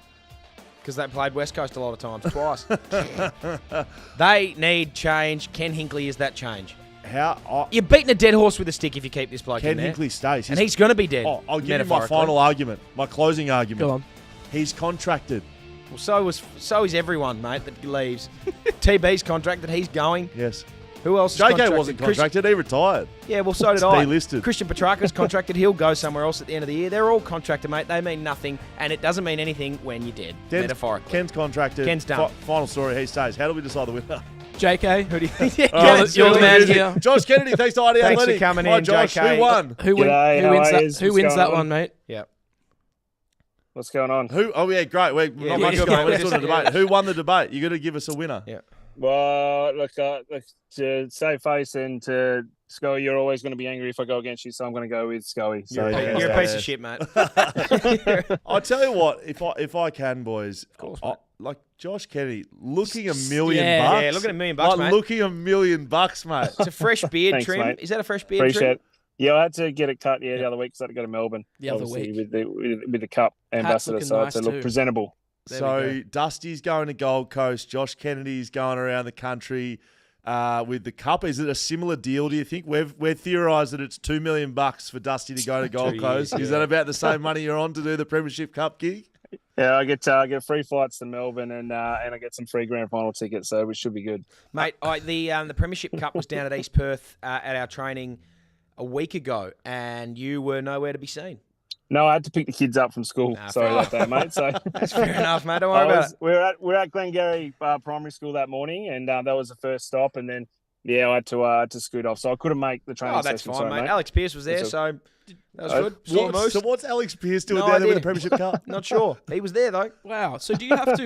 Because they played West Coast a lot of times, twice. They need change. Ken Hinkley is that change. You're beating a dead horse with a stick if you keep this bloke Ken in there. Hinkley stays. And he's going to be dead. Oh, I'll give you my metaphorically. final argument, my closing argument. Go on. He's contracted. Well, so is everyone, mate, that leaves. TB's contracted. He's going. Yes. Who else is JK contracted? wasn't contracted. He retired. Yeah, well, so did It's I. delisted. Christian Petrarca's contracted. He'll go somewhere else at the end of the year. They're all contracted, mate. They mean nothing, and it doesn't mean anything when you're dead, metaphorically. Ken's contracted. Ken's done. Final story, he stays. How do we decide the winner? JK, who do you think? Oh, You're the man here. Josh Kennedy, thanks to ID Thanks for Athletic. coming Hi, in, Josh. JK. Who won? Who G'day, how wins are that? yous? Who What's wins going that on? one, mate? Yeah. What's going on? Oh, yeah, great. We're Yeah, not we're much just going on. going- We're just doing a debate. Who won the debate? You got to give us a winner. Yeah. Well, look, to save face and to Scully, you're always going to be angry if I go against you, so I'm going to go with Scully. So Yeah, You're yeah. a piece of shit, mate. I'll tell you what, if I can, boys, like Josh Kennedy, looking $1 million Yeah. bucks. Yeah, look at $1 million bucks, like mate. looking $1 million bucks, mate. It's a fresh beard Thanks, trim. mate. Is that a fresh beard appreciate trim? it. Yeah, I had to get it cut the other week because I had to go to Melbourne. The other obviously, week. with the cup ambassador, looking so nice to look too. presentable. There we So go. Dusty's going to Gold Coast. Josh Kennedy's going around the country with the cup. Is it a similar deal? Do you think we've theorised that it's $2 million for Dusty to go to Gold 2 Coast? years, Is yeah. that about the same money you're on to do the Premiership Cup gig? Yeah, I get free flights to Melbourne and I get some free grand final tickets, so which should be good. Mate, the Premiership Cup was down at East Perth at our training a week ago, and you were nowhere to be seen. No, I had to pick the kids up from school. Nah, Sorry fair about that, mate. So That's fair enough, mate. Don't worry about it. we're at Glengarry Primary School that morning, and that was the first stop. And then I had to scoot off, so I couldn't make the training Oh, that's session. fine, Sorry, mate. Alex Pierce was there, That's so that was good. Saw the moose. So what's Alex Pierce doing No down there with the idea. Premiership Cup? Not sure. He was there though. Wow. So do you have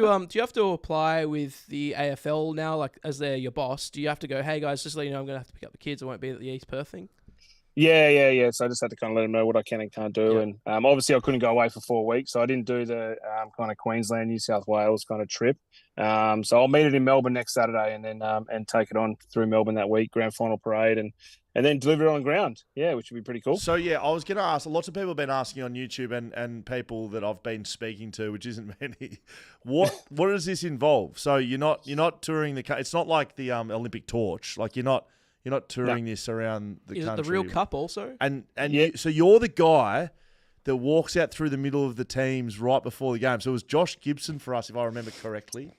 to apply with the AFL now, like as they're your boss? Do you have to go, hey guys, just to let you know I'm going to have to pick up the kids. I won't be at the East Perth thing. Yeah. So I just had to kind of let them know what I can and can't do. Yeah. And obviously I couldn't go away for 4 weeks, so I didn't do the kind of Queensland, New South Wales kind of trip. So I'll meet it in Melbourne next Saturday and then and take it on through Melbourne that week, grand final parade, and then deliver it on ground. Yeah, which would be pretty cool. So yeah, I was going to ask. Lots of people have been asking on YouTube and people that I've been speaking to, which isn't many. What does this involve? So you're not touring the. It's not like the Olympic torch. Like you're not touring this around the Is country. it the real cup also? And Yeah. so you're the guy that walks out through the middle of the teams right before the game. So it was Josh Gibson for us, if I remember correctly.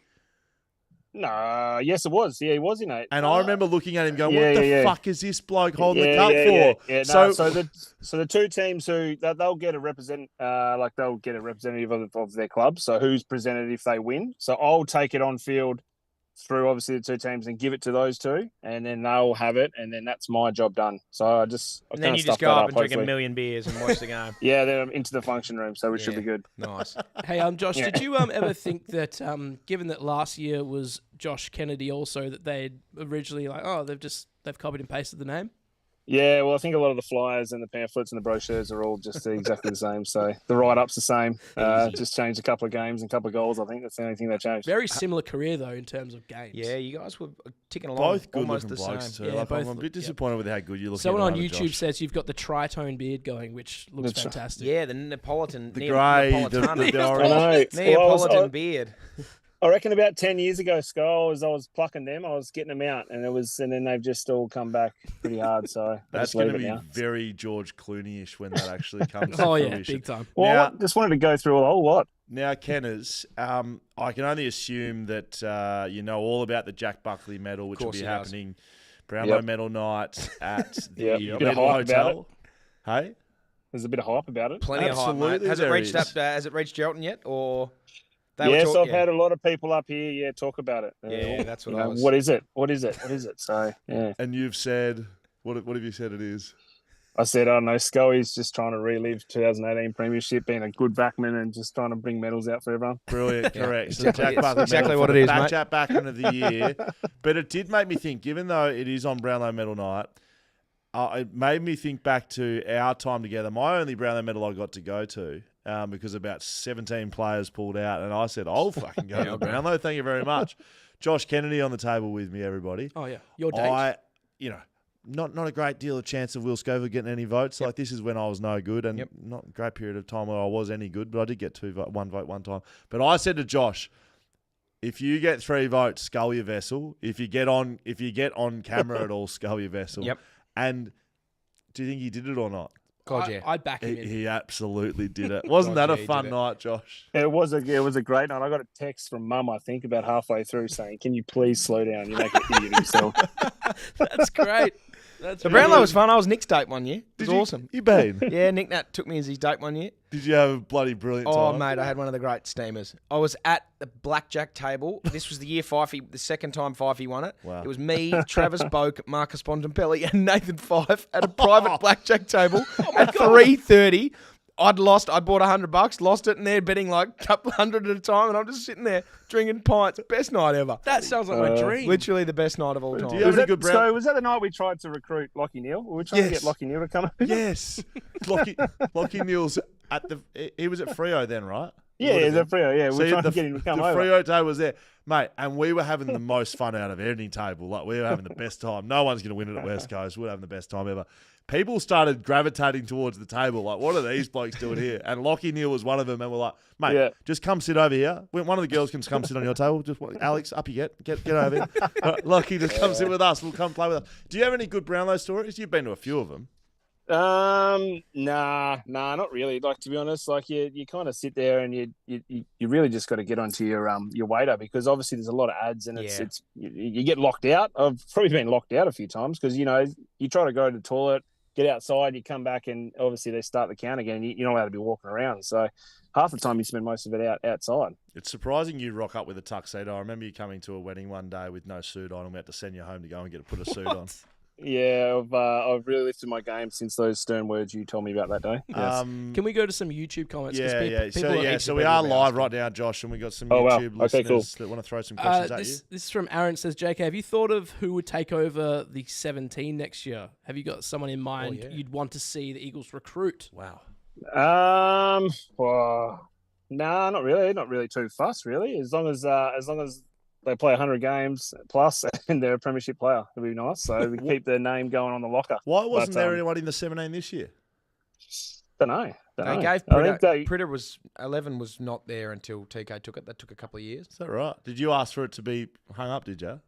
No, yes, it was. Yeah, he was in it. And I remember looking at him going, Yeah, "What the yeah. fuck is this bloke holding the Yeah, cup yeah, for?" Yeah. No, so the two teams who they'll get a representative of their club. So who's presented if they win? So I'll take it on field through obviously the two teams and give it to those two, and then they'll have it, and then that's my job done. So I And then kinda you just stuff go that up and drink a hopefully. million beers and watch the game. Yeah, then I'm into the function room, so we should Yeah. be good. Nice. Hey, Josh, Yeah. did you ever think that, given that last year was Josh Kennedy also, that they'd originally they've copied and pasted the name? Yeah, well, I think a lot of the flyers and the pamphlets and the brochures are all just exactly the same. So the write-up's the same. Just changed a couple of games and a couple of goals. I think that's the only thing they changed. Very similar career though in terms of games. Yeah, you guys were ticking along. Both good almost looking the blokes same. too. Yeah, Like, both I'm a look- bit disappointed with how good you look. Someone at on the moment, YouTube Josh. says you've got the tritone beard going, which looks That's- fantastic. Yeah, the Neapolitan. The grey, the I orange. know. Neapolitan beard. I reckon about 10 years ago, Skull, as I was plucking them, I was getting them out, and then they've just all come back pretty hard. So I That's just going leave to it be now. very George Clooney-ish when that actually comes. Oh to yeah, fruition. big time. Well, Now- I just wanted to go through a whole lot. Now, Kenners, I can only assume that you know all about the Jack Buckley medal, which will course be he does. happening Brownlow Yep. medal night at the Yep. Medal Bit of hype about Hotel. Hey, There's a bit of hype about it. Plenty of hype, mate. Absolutely Has it there reached is. Has it reached Gelton yet, or? They were Yes, talk- I've had a lot of people up here, talk about it. Yeah, that's what You I know, was. What is it? What is it? What is it? So, yeah. and you've said what have you said it is? I said, I don't know, Scully's just trying to relive 2018 Premiership, being a good backman and just trying to bring medals out for everyone. Brilliant, Yeah, correct. exactly. So Jack It's Buckley exactly medal what for it the is, mate. BackChat backman of the year. But it did make me think, given though it is on Brownlow medal night, it made me think back to our time together. My only Brownlow medal I got to go to, because about 17 players pulled out, and I said, I'll fucking go to the Brownlow. Thank you very much. Josh Kennedy on the table with me, everybody. Oh yeah, your date. Not a great deal of chance of Will Schofield getting any votes. Like, this is when I was no good, and not a great period of time where I was any good, but I did get one vote one time. But I said to Josh, if you get 3 votes, scull your vessel. If you get on camera at all, scull your vessel. Yep. And do you think he did it or not? God, yeah. I'd back him in. He absolutely did it. Wasn't God, that yeah, a he fun did it. night, Josh? It was a great night. I got a text from Mum, I think, about halfway through saying, "Can you please slow down? You make an idiot of yourself." That's great. That's The really Brownlow good. was fun. I was Nick's date one year. It was awesome. You been? Yeah, Nick Nat took me as his date one year. Did you have a bloody brilliant Oh, time? mate, I had one of the great steamers. I was at the blackjack table. This was the year Fifey, the second time Fifey won it. Wow. It was me, Travis Boak, Marcus Bontempelli, and Nathan Fife at a private blackjack table at 3:30. I'd lost. I bought $100, lost it, and they're betting like a couple hundred at a time, and I'm just sitting there drinking pints. Best night ever. That sounds like my dream. Literally the best night of all time. Do you have any good So Brown? was that the night we tried to recruit Lockie Neal? We were trying to Yes. get Lockie Neal to come over. Yes. Lockie Neal's at he was at Freo then, right? Yeah, the Freo. Yeah, we were See, trying to get him to come the over. Freo table was there, mate, and we were having the most fun out of any table. Like, we were having the best time. No one's going to win it at West Coast. We're having the best time ever. People started gravitating towards the table. Like, what are these blokes doing here? And Lockie Neal was one of them. And we're like, mate, Yeah. just come sit over here. One of the girls can come sit on your table. Just Alex, up you get over here. Lockie, just come sit with us. We'll come play with us. Do you have any good Brownlow stories? You've been to a few of them. Nah, not really. Like, to be honest, like you kind of sit there and you really just got to get onto your waiter, because obviously there's a lot of ads and it's you get locked out. I've probably been locked out a few times because you try to go to the toilet, get outside, you come back, and obviously they start the count again. You're not allowed to be walking around, so half the time you spend most of it outside. It's surprising you rock up with a tuxedo. I remember you coming to a wedding one day with no suit on, and we had to send you home to go and put a suit on. Yeah, I've really lifted my game since those stern words you told me about that day. Yes. Can we go to some YouTube comments? 'Cause Yeah. people are So we are live right now, Josh, and we got some Oh, wow. YouTube Okay, listeners cool. that want to throw some questions at you. This is from Aaron. Says, JK, have you thought of who would take over the 17 next year? Have you got someone in mind yeah. you'd want to see the Eagles recruit? Wow. Well, nah, not really. Not really too fussed, really. As long as they play 100 games plus and they're a premiership player, it'd be nice. So we keep their name going on the locker. Why wasn't But, there anyone in the 17 this year? Don't know. They know. gave I think they. Pritter was 11 was not there until TK took it. That took a couple of years. Is that right? Did you ask for it to be hung up, did you?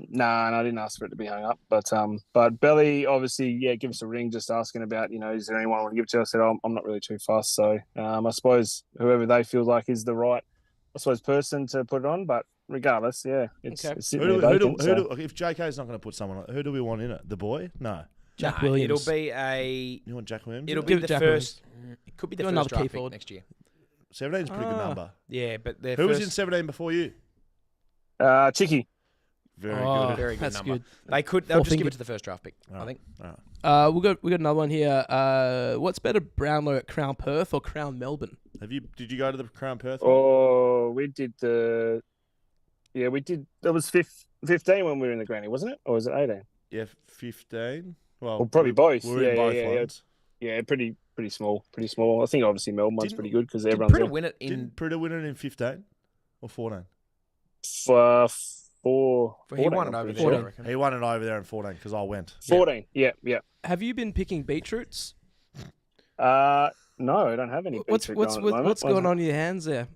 No, I didn't ask for it to be hung up. But Belly obviously, give us a ring, just asking about, is there anyone I want to give it to? I said, I'm not really too fussed. So I suppose whoever they feel like is the right, person to put it on. But regardless, it's sitting there vacant, so. If JK's not going to put someone on, who do we want in it? The boy? No. Jack Nah, Williams. It'll be You want Jack Williams? It'll in be it? Give it the Jack first. It could be the Do first another draft key pick forward. next year. 17's a pretty good number. Yeah, but Who was in 17 before you? Chicky. Very Oh, good. Very good that's number. good. They'll Four just give finger. it to the first draft pick, I think. We got another one here. What's better, Brownlow at Crown Perth or Crown Melbourne? Did you go to the Crown Perth one? Oh, we did we did. That was 15 when we were in the granny, wasn't it? Or was it 18? Yeah, 15. Well, Probably both. We're in both ones. Yeah, pretty small. Pretty small. I think obviously Melbourne one's Didn't- pretty good because Did everyone's Pritter there. win it in... Didn't Pritter win it in 15 or 14? Four. He won it over there, I reckon. He won it over there in 14 because I went. 14. Yeah. Have you been picking beetroots? No, I don't have any. What's beetroot going at the moment. what's going on in your hands there?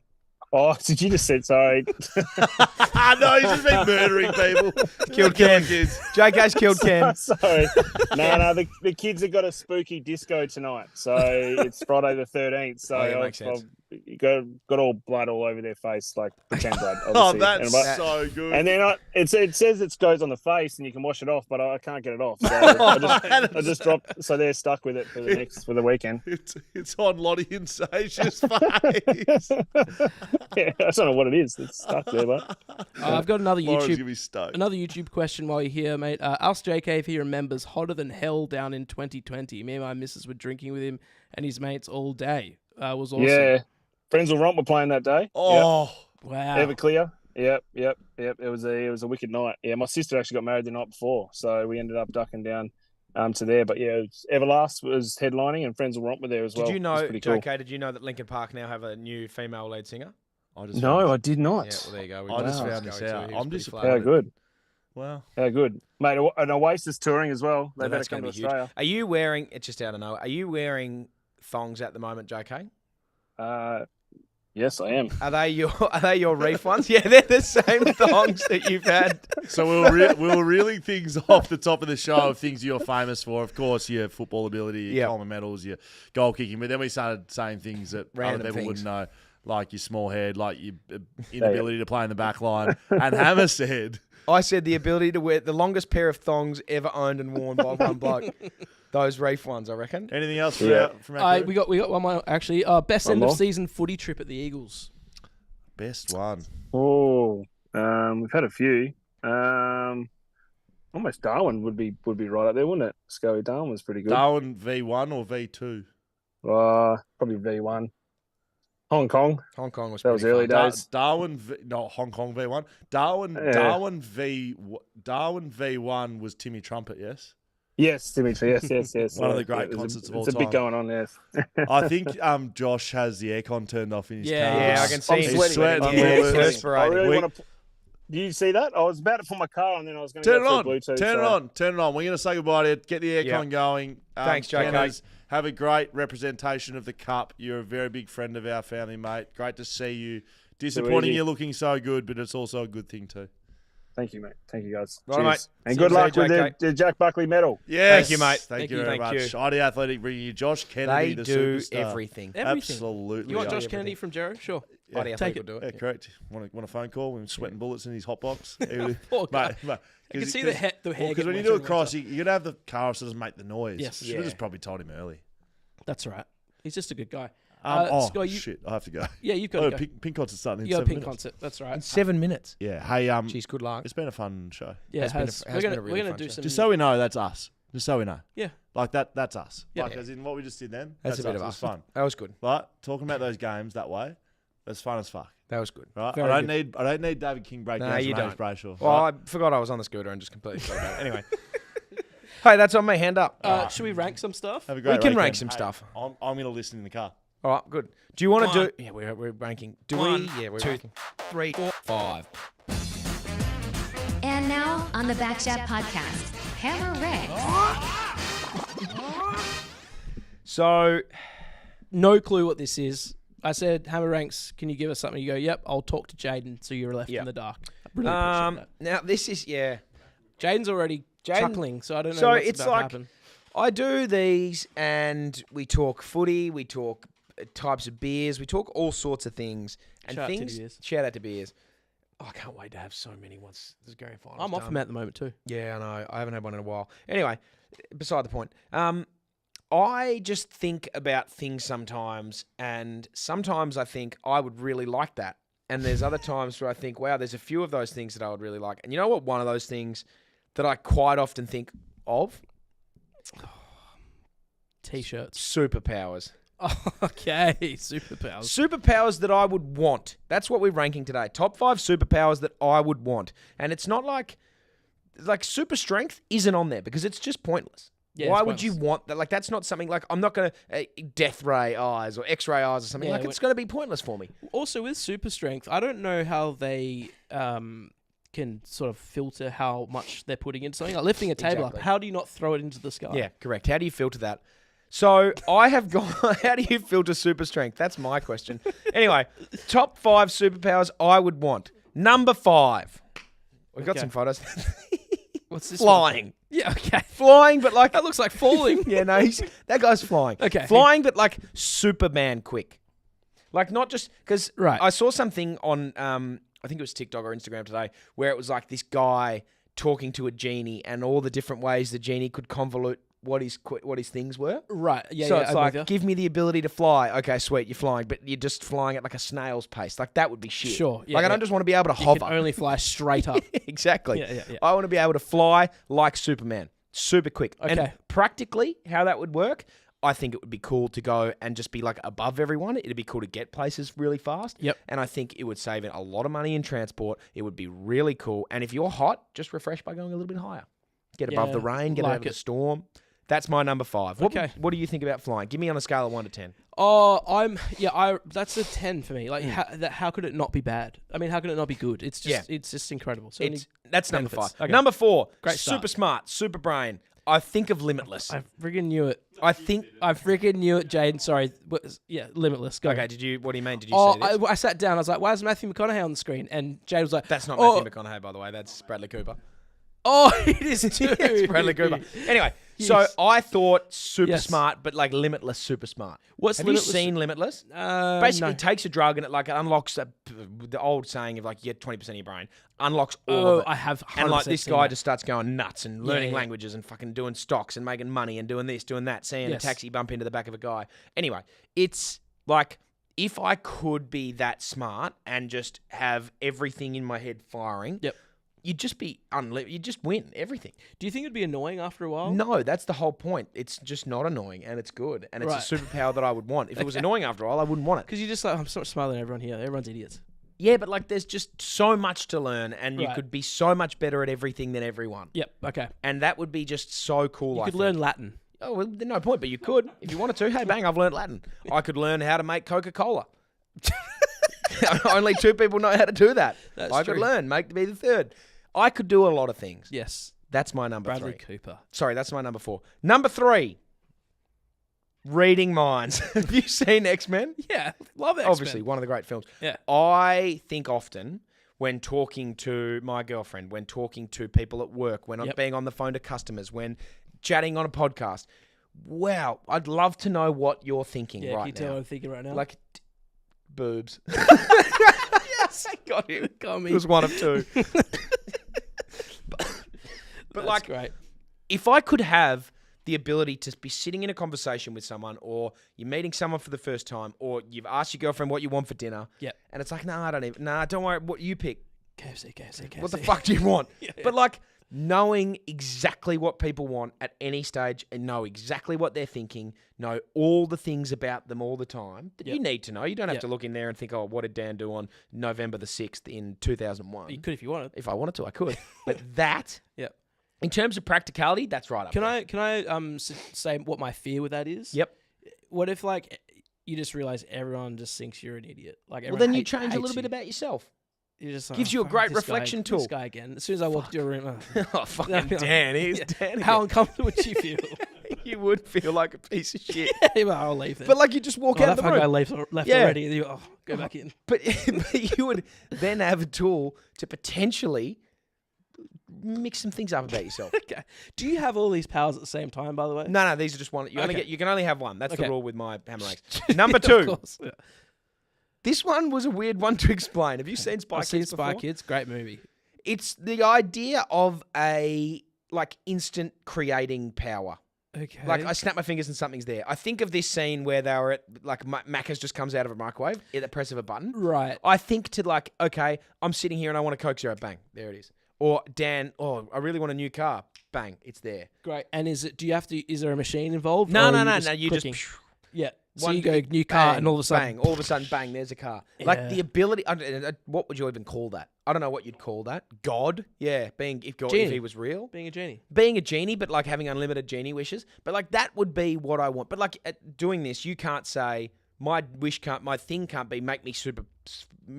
Oh, did you just say sorry? No, he's just been murdering people. Killed Killing Ken. kids. JK's killed Ken. Sorry. No, the kids have got a spooky disco tonight. So it's Friday the 13th. So Oh, yeah, makes sense. I've got all blood all over their face, like pretend blood. Oh, Obviously. that's so good. And then it says it goes on the face and you can wash it off, but I can't get it off. So I just dropped. So they're stuck with it for the weekend. It's on Lottie and Sage's face. Yeah, I don't know what it is. It's stuck there, but I've got another Lauren's YouTube gonna be stoked. Another YouTube question while you're here, mate. Ask JK if he remembers hotter than hell down in 2020. Me and my missus were drinking with him and his mates all day. Was awesome. yeah, Friends Romp were playing that day. Oh, Wow. Everclear. Yep. It was a wicked night. Yeah, my sister actually got married the night before, so we ended up ducking down to there. But yeah, Everlast was headlining and Friends Romp were there as well. Did you It know, was pretty cool. JK, did you know that Linkin Park now have a new female lead singer? I just No, found I did not. Yeah, well, there you go. I just Wow. found this Going out. to, he was I'm pretty disappointed. flat. How good. Wow. How good. Mate, an Oasis touring as well. They Well, better that's come going to to be huge. Australia. Are you wearing, it's just out of nowhere, are you wearing thongs at the moment, JK? Yes, I am. Are they your reef ones? Yeah, they're the same thongs that you've had. So we were reeling things off the top of the show of things you're famous for. Of course, your football ability, your Yep. Coleman medals, your goal kicking. But then we started saying things that Random other people things. wouldn't know, like your small head, like your inability to play in the back line. And Hammer said, I said the ability to wear the longest pair of thongs ever owned and worn by one bloke. Those reef ones, I reckon. anything else from Yeah. our We got one more actually. Best One end more? of season footy trip at the Eagles. best one? Oh, we've had a few. Almost Darwin would be right up there, wouldn't it? Scully Darwin was pretty good. Darwin V1 or V2? Probably V1. Hong Kong. Hong Kong was That was pretty early fun. days. Darwin, not Hong Kong V1. Darwin V1 was Timmy Trumpet, yes? Yes, Dimitri. Yes. One of the Yeah, great there's concerts of all It's a bit time. going on there. I think Josh has the aircon turned off in his Yeah, car. Yeah, I can see I'm him sweating. sweating. I'm Yeah, really it's sweating. I perspirating. really We- want to. Did you see that? I was about to put my car on, then I was going to Turn it go on. through Bluetooth. Turn it so- on. Turn it on. We're going to say goodbye to you. Get the aircon Yeah. going. Thanks, JK. Kenners, have a great representation of the cup. You're a very big friend of our family, mate. Great to see you. Disappointing easy. you're looking so good, but it's also a good thing too. Thank you, mate. Thank you, guys. Right, Cheers. mate. And See good you luck soon, with JK. the Jack Buckley medal. Yes. you, mate. Thank you Thank very you. much. Thank you. ID Athletic bringing you Josh Kennedy, They the do superstar. everything. Everything. Absolutely. You want yeah. Josh Kennedy from Jero? Sure. Bloody Take Athletic it. will do Yeah, it. correct. Want a phone call? We're sweating bullets in his hot box. Poor guy. Mate, I can see the hair. Because when getting you do a wetter cross, and wetter. you're going to have the car so it doesn't make the noise. Yes. You should have Yeah. just probably told him early. That's right. He's just a good guy. Oh, Scott, shit. I have to go. Yeah, you've got Oh, to go. pink concert's starting in You got a 7 pink minutes. concert. That's right. In 7 minutes. Yeah. Hey, Jeez, good luck. it's been a fun show. Yeah, Has been a- has. has We're been gonna a really fun do show. some. Just so we know, that's us. Just so we know. Yeah. Like that's us. Yeah. Like as in what we just did then. That's a bit us. of It was us. fun. That was good. Right? Talking about those games that way, that's fun as fuck. That was good. Right? Very I don't need David King breakdowns No, you from Hamish don't. Brayshaw. Well, right? I forgot I was on the scooter and just completely forgot about it. Anyway. Hey, that's on me. Hand up. Should we rank some stuff? Have a great we can weekend. rank some Hey, stuff. I'm going to listen in the car. All right, good. Do you want to One. do... Yeah, we're ranking. Do One, we? Yeah, we're two, ranking. 3, 4, 5. And now on the BackChat podcast, Hammer Ranks. So, No clue what this is. I said, Hammer Ranks, can you give us something? You go, yep, I'll talk to Jaiden, so you're left Yep. in the dark. I really appreciate that. now this is... Yeah. Jaiden's already Jaiden- chuckling, so I don't know So what's it's about to like- happen. I do these and we talk footy, we talk types of beers, we talk all sorts of things. And Shout out to things... beers. Shout out to beers. Oh, I can't wait to have so many once this grand final. I'm off them at the moment too. Yeah, I know. I haven't had one in a while. Anyway, beside the point. I just think about things sometimes, and sometimes I think I would really like that. And there's other times where I think, wow, there's a few of those things that I would really like. And you know what? One of those things that I quite often think of? T-shirts. Superpowers. Okay, superpowers. Superpowers that I would want. That's what we're ranking today. Top 5 superpowers that I would want. And it's not like super strength isn't on there because it's just pointless. Yeah, Why it's would you pointless. want that? Like, that's not something like I'm not going to death ray eyes or X-ray eyes or something. Yeah, like, it's going to be pointless for me. Also, with super strength, I don't know how they can sort of filter how much they're putting into something. Like lifting a table Exactly. up, how do you not throw it into the sky? Yeah, correct. How do you filter that? So I have gone. How do you filter super strength? That's my question. Anyway, top 5 superpowers I would want. Number 5. We've got Okay. some photos. What's this? Flying. One? Yeah, okay. Flying, but like That looks like falling. yeah, no, that guy's flying. Okay. Flying, but like Superman quick. Like not just because Right. I saw something on I think it was TikTok or Instagram today where it was like this guy talking to a genie and all the different ways the genie could convolute what his things were. Right. Yeah. So yeah, it's I'm like, with you. give me the ability to fly. Okay, sweet, you're flying, but you're just flying at like a snail's pace. Like that would be shit. Sure, yeah, like I yeah. don't just want to be able to You hover. can only fly straight up. Exactly. Yeah. I want to be able to fly like Superman, super quick. And Okay. practically, how that would work, I think it would be cool to go and just be like above everyone. It'd be cool to get places really fast. Yep. And I think it would save a lot of money in transport. It would be really cool. And if you're hot, just refresh by going a little bit higher. Get above Yeah, the rain, get like over the it. storm. That's my number 5. Okay. What do you think about flying? Give me on a scale of 1 to 10. Oh, that's a 10 for me. Like, how could it not be bad? I mean, how could it not be good? It's just, it's just incredible. So That's number 5. benefits. Okay. Number 4, Great super start. smart, super brain. I think of Limitless. I freaking knew it. I think. I freaking knew it, Jaiden. Sorry. Limitless. Go. Okay, what do you mean? Did you Oh, see this? I sat down. I was like, "Why is Matthew McConaughey on the screen?" And Jaiden was like, That's not oh, Matthew McConaughey, by the way. That's Bradley Cooper. Oh, it is too. It's Bradley Cooper. Anyway, Yes. so I thought super Yes. smart, but like Limitless, super smart. What's Have Limitless? you seen Limitless? no. Basically, it takes a drug and it unlocks the old saying of like you get 20% of your brain, unlocks all of it. I have 100% And like this seen guy that. just starts going nuts and learning yeah. languages and fucking doing stocks and making money and doing this, doing that, seeing Yes. a taxi bump into the back of a guy. Anyway, it's like if I could be that smart and just have everything in my head firing, Yep. you'd just be you'd just win everything. Do you think it'd be annoying after a while? No, that's the whole point. It's just not annoying and it's good. And it's a Right. superpower that I would want. If it was annoying after a while, I wouldn't want it. Because you're just like, I'm so much smarter than everyone here. Everyone's idiots. Yeah, but like there's just so much to learn and you Right. could be so much better at everything than everyone. Yep. Okay. And that would be just so cool. You I could think. learn Latin. Oh, well, there's no point, but you could if you wanted to. Hey, bang, I've learned Latin. I could learn how to make Coca-Cola. Only 2 people know how to do that. That's I could true. learn, be the 3rd. I could do a lot of things. Yes. That's my number Bradley 3. Cooper. Sorry, that's my number 4. Number 3, reading minds. Have you seen X-Men? Yeah. Love it. Obviously, one of the great films. Yeah. I think often when talking to my girlfriend, when talking to people at work, when I'm Yep. being on the phone to customers, when chatting on a podcast, wow, I'd love to know what you're thinking Yeah. Can you right tell what now. I'm thinking right now? Like, boobs. Yes, I got him. Got me. It was one of 2. But That's like, great. if I could have the ability to be sitting in a conversation with someone, or you're meeting someone for the first time, or you've asked your girlfriend what you want for dinner, Yep. and it's like, don't worry, what you pick. KFC. What the fuck do you want? Yeah. But like knowing exactly what people want at any stage and know exactly what they're thinking, know all the things about them all the time that Yep. you need to know. You don't have Yep. to look in there and think, oh, what did Dan do on November the 6th in 2001? You could if you wanted. If I wanted to, I could. But that, Yep. in terms of practicality, that's right up Can there. I say what my fear with that is? Yep. What if like you just realize everyone just thinks you're an idiot? Like Well, everyone then you hate- change a hates little bit you. about yourself. You're just like, Gives oh, you a fuck, great this reflection guy, tool. This guy again. As soon as I walk into your room, Oh, fucking Dan. Here's Yeah. Dan again. how uncomfortable would you feel? You would feel like a piece of shit. Yeah, well, I'll leave then. But like you just walk oh, out that of the fucking room. guy left Yeah. already. And you go, go back in. But you would then have a tool to potentially mix some things up about yourself. Okay. Do you have all these powers at the same time, by the way? No, these are just one. Okay. You can only have one. That's Okay. the rule with my hammer axe. Number Of 2. course. Yeah. This one was a weird one to explain. Have you seen Spy I've seen Kids Spy before? Kids. Great movie. It's the idea of a like instant creating power. Okay. Like, I snap my fingers and something's there. I think of this scene where they were at, like, Macca's just comes out of a microwave at the press of a button. Right. I think to, like, okay, I'm sitting here and I want a Coke Zero. Bang, there it is. Or, Dan, I really want a new car. Bang, it's there. Great. And is there a machine involved? No, or no, are no, just no. You clicking? just... Yeah. So One you go big new car bang, and all of a sudden... bang, all of a sudden, bang, there's a car. Like, Yeah. the ability... what would you even call that? I don't know what you'd call that. God? Yeah, if Genie. he was real. Being a genie. Being a genie, but, like, having unlimited genie wishes. But, like, that would be what I want. But, like, doing this, you can't say, my thing can't be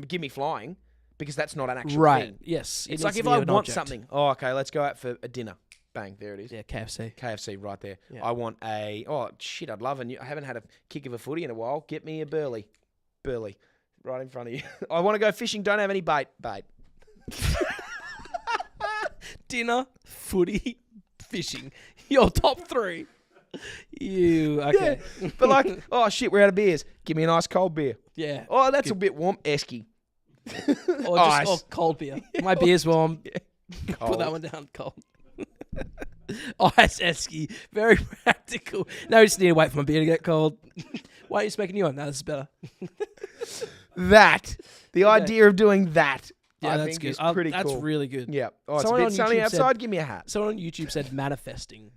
give me flying, because that's not an actual thing. Yes. It's like if I want something, okay, let's go out for a dinner. Bang, there it is. Yeah, KFC. KFC right there. Yeah. I want I haven't had a kick of a footy in a while. Get me a burley. Burley. Right in front of you. I want to go fishing, don't have any bait. Dinner, footy, fishing. Your top 3. Okay. Yeah. But like, oh shit, we're out of beers. Give me an ice cold beer. Yeah. Oh, that's a bit warm. Esky. Or Ice. just cold beer. My beer's warm. Put Cold. that one down, cold. Ice esky. Very practical. No, you just need to wait for my beer to get cold. Why are you just making new one? No, this is better. The idea of doing that, Yeah, I that's think good. is pretty that's cool. really good. Yeah. Oh, it's Someone a on bit sunny YouTube outside. said- Give me a hat. Someone on YouTube said manifesting.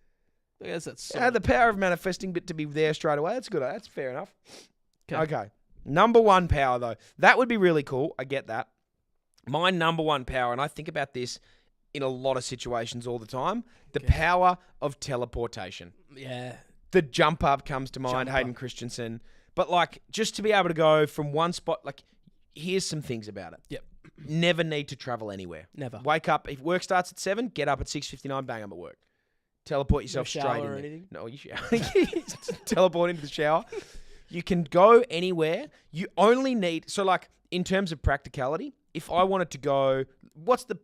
I guess that's The power of manifesting, but to be there straight away. That's good. That's fair enough. 'Kay. Okay. Number one power, though. That would be really cool. I get that. My number one power, and I think about this in a lot of situations all the time, the power of teleportation. Yeah. The jump up comes to mind, Jump Hayden up. Christensen. But, like, just to be able to go from one spot, like, here's some things about it. Yep. Never need to travel anywhere. Never. Wake up. If work starts at 7, get up at 6:59, bang, I'm at work. Teleport yourself shower straight in or there. anything? No, you shower. Teleport into the shower. You can go anywhere. You only need... So, like, in terms of practicality, if I wanted to go... What's the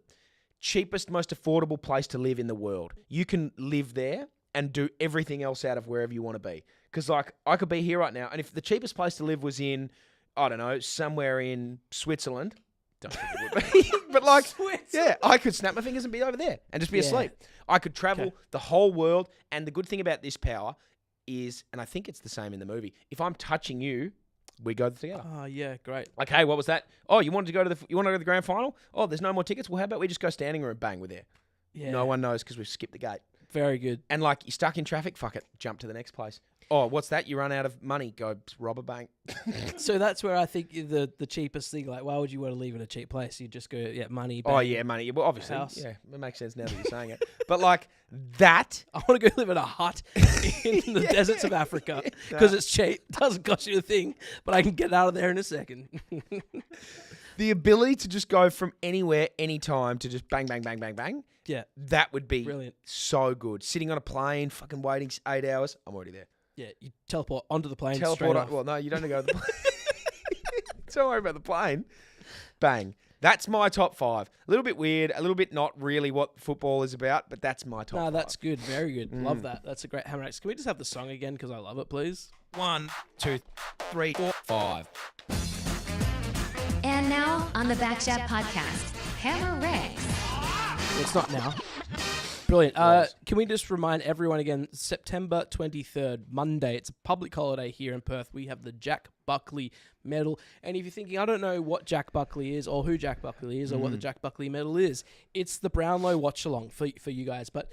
cheapest, most affordable place to live in the world? You can live there and do everything else out of wherever you want to be. Because, like, I could be here right now, and if the cheapest place to live was in, I don't know, somewhere in Switzerland... Don't think it would be. But, like, yeah, I could snap my fingers and be over there and just be asleep. I could travel the whole world. And the good thing about this power is, and I think it's the same in the movie, if I'm touching you, we go together. Oh, yeah, great. Like, hey, what was that? Oh, you want to go to the grand final? Oh, there's no more tickets? Well, how about we just go standing room? Bang, we're there. Yeah. No one knows because we've skipped the gate. Very good. And, like, you're stuck in traffic? Fuck it. Jump to the next place. Oh, what's that? You run out of money. Go rob a bank. So that's where I think the cheapest thing, like, why would you want to live in a cheap place? You just go, money. Oh, bang. yeah, money. Well, obviously. House. Yeah, it makes sense now that you're saying it. But, like, that... I want to go live in a hut in the deserts of Africa because it's cheap. Doesn't cost you a thing, but I can get out of there in a second. The ability to just go from anywhere, anytime to just bang, bang, bang, bang, bang. Yeah. That would be Brilliant. so good. Sitting on a plane, fucking waiting 8 hours. I'm already there. Yeah, you teleport onto the plane straight Teleport off. on. Well, no, you don't go to the plane. Don't worry about the plane. Bang. That's my top 5. A little bit weird, a little bit not really what football is about, but that's my top 5. No, that's good. Very good. Love that. That's a great Hammer X. Can we just have the song again? Because I love it, please. 1, 2, 3, 4, 5. And now on the BackChat podcast, Hammer Rex. It's not now. Brilliant. Was. Can we just remind everyone again, September 23rd, Monday, it's a public holiday here in Perth. We have the Jack Buckley medal. And if you're thinking, I don't know what Jack Buckley is or who Jack Buckley is or what the Jack Buckley medal is, it's the Brownlow watch-along for you guys. But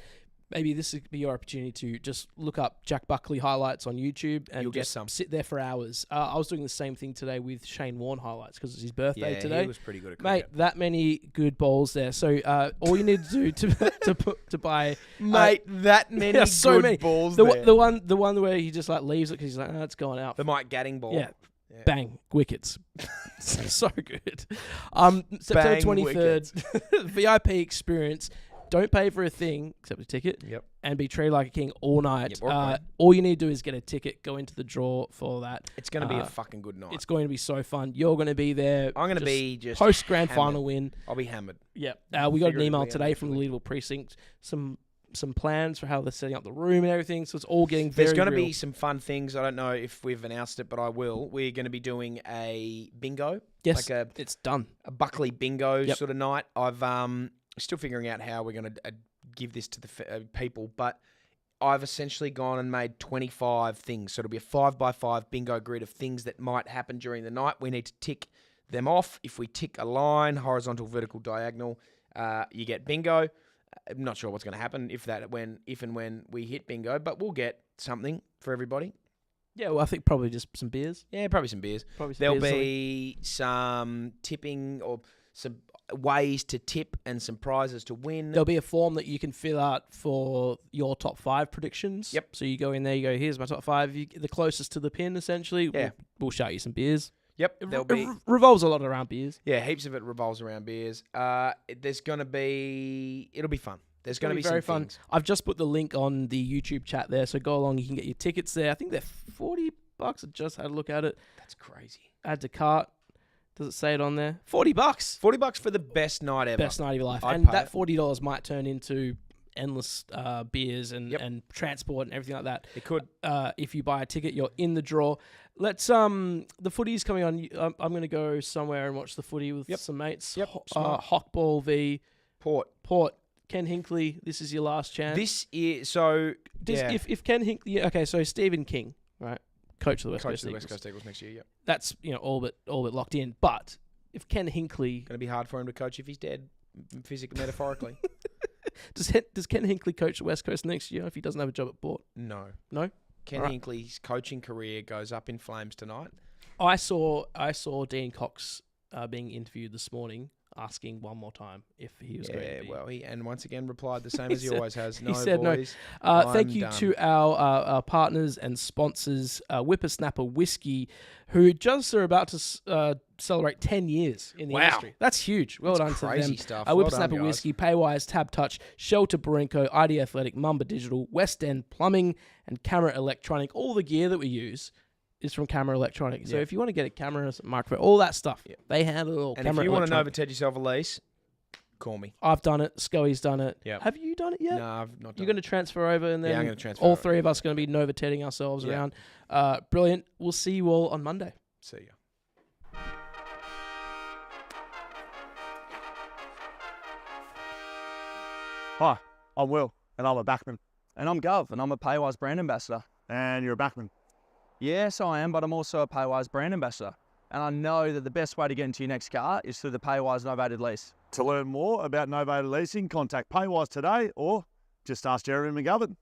maybe this would be your opportunity to just look up Jack Buckley highlights on YouTube and You'll get just some. sit there for hours. I was doing the same thing today with Shane Warne highlights because it's his birthday Yeah, today. he was pretty good at Mate, cricket. that many good balls there. So all you need to do to buy, Mate, that many yeah, so good many. balls the there. the one where he just like leaves it because he's like, oh, it's going out. The Mike Gadding ball. Yeah. Bang, wickets. So good. September Bang, 23rd, VIP experience. Don't pay for a thing except a ticket. Yep. And be treated like a king all night. Yep, or a queen. All you need to do is get a ticket, go into the draw for that. It's going to be a fucking good night. It's going to be so fun. You're going to be there. I'm going to be just post grand hammered. final win. I'll be hammered. Yeah. We got an email Figuratively today and from the literally. Leadville precinct. Some plans for how they're setting up the room and everything. So it's all getting very There's going to real. be some fun things. I don't know if we've announced it, but I will. We're going to be doing a bingo. Yes, Like it's done. a Buckley bingo Yep. sort of night. I've still figuring out how we're going to give this to the people, but I've essentially gone and made 25 things. So it'll be a 5x5 bingo grid of things that might happen during the night. We need to tick them off. If we tick a line, horizontal, vertical, diagonal, you get bingo. I'm not sure what's going to happen if and when we hit bingo, but we'll get something for everybody. Yeah, well, I think probably just some beers. Yeah, probably some beers. Probably some There'll beers, be some tipping or some ways to tip and some prizes to win. There'll be a form that you can fill out for your top 5 predictions. Yep. So you go in there, you go, here's my top 5, the closest to the pin, essentially. Yeah. We'll shout you some beers. Yep. It There'll be revolves a lot around beers. Yeah, heaps of it revolves around beers. There's going to be... It'll be fun. There's going to be very some fun. things. I've just put the link on the YouTube chat there, so go along. You can get your tickets there. I think they're $40. I just had a look at it. That's crazy. Add to cart. Does it say it on there? $40. $40 for the best night ever. Best night of your life. I'd And pay that it. $40 might turn into endless beers and, Yep. and transport and everything like that. It could. If you buy a ticket, you're in the draw. Let's the footy's coming on. I'm going to go somewhere and watch the footy with Yep. some mates. Yep, smart. Hockball v Port. Ken Hinkley. This is your last chance. This is... So... yeah. If Ken Hinkley, okay, so Stephen King, right, coach of the West Coach Coast of the Eagles. West Coast Eagles next year, yep. That's all but locked in. But if Ken Hinkley Going to be hard for him to coach if he's dead, physically, metaphorically. does Ken Hinkley coach the West Coast next year if he doesn't have a job at Port? No. No. Ken Alright. Hinkley's coaching career goes up in flames tonight. I saw Dean Cox being interviewed this morning, asking one more time if he was going to be. Well, he once again replied the same as he said- always has. No, he said no. boys. Thank I'm you done. to our partners and sponsors, Whippersnapper Whisky, who just are about to celebrate 10 years in the Wow. industry. That's huge. Well That's done crazy to them. stuff. Well done, Whippersnapper guys. Whisky, Paywise, TABtouch, Shelter Brewing Co, ID Athletic, Mamba Digital, West End Plumbing, and Camera Electronic. All the gear that we use is from Camera Electronic. So Yeah. if you want to get a camera, microphone, all that stuff, they handle it all. And Camera if you want to Electronic. Novated yourself a lease, call me. I've done it. Scully's done it. Yep. Have you done it yet? No, I've not done You're going to transfer over, and then Yeah, I'm gonna transfer all over. three of us are going to be Novatetting ourselves Yeah. around. Brilliant. We'll see you all on Monday. See ya. Hi, I'm Will, and I'm a backman. And I'm Gov, and I'm a Paywise brand ambassador. And you're a backman. Yes, I am, but I'm also a Paywise brand ambassador. And I know that the best way to get into your next car is through the Paywise novated lease. To learn more about novated leasing, contact Paywise today or just ask Jeremy McGovern.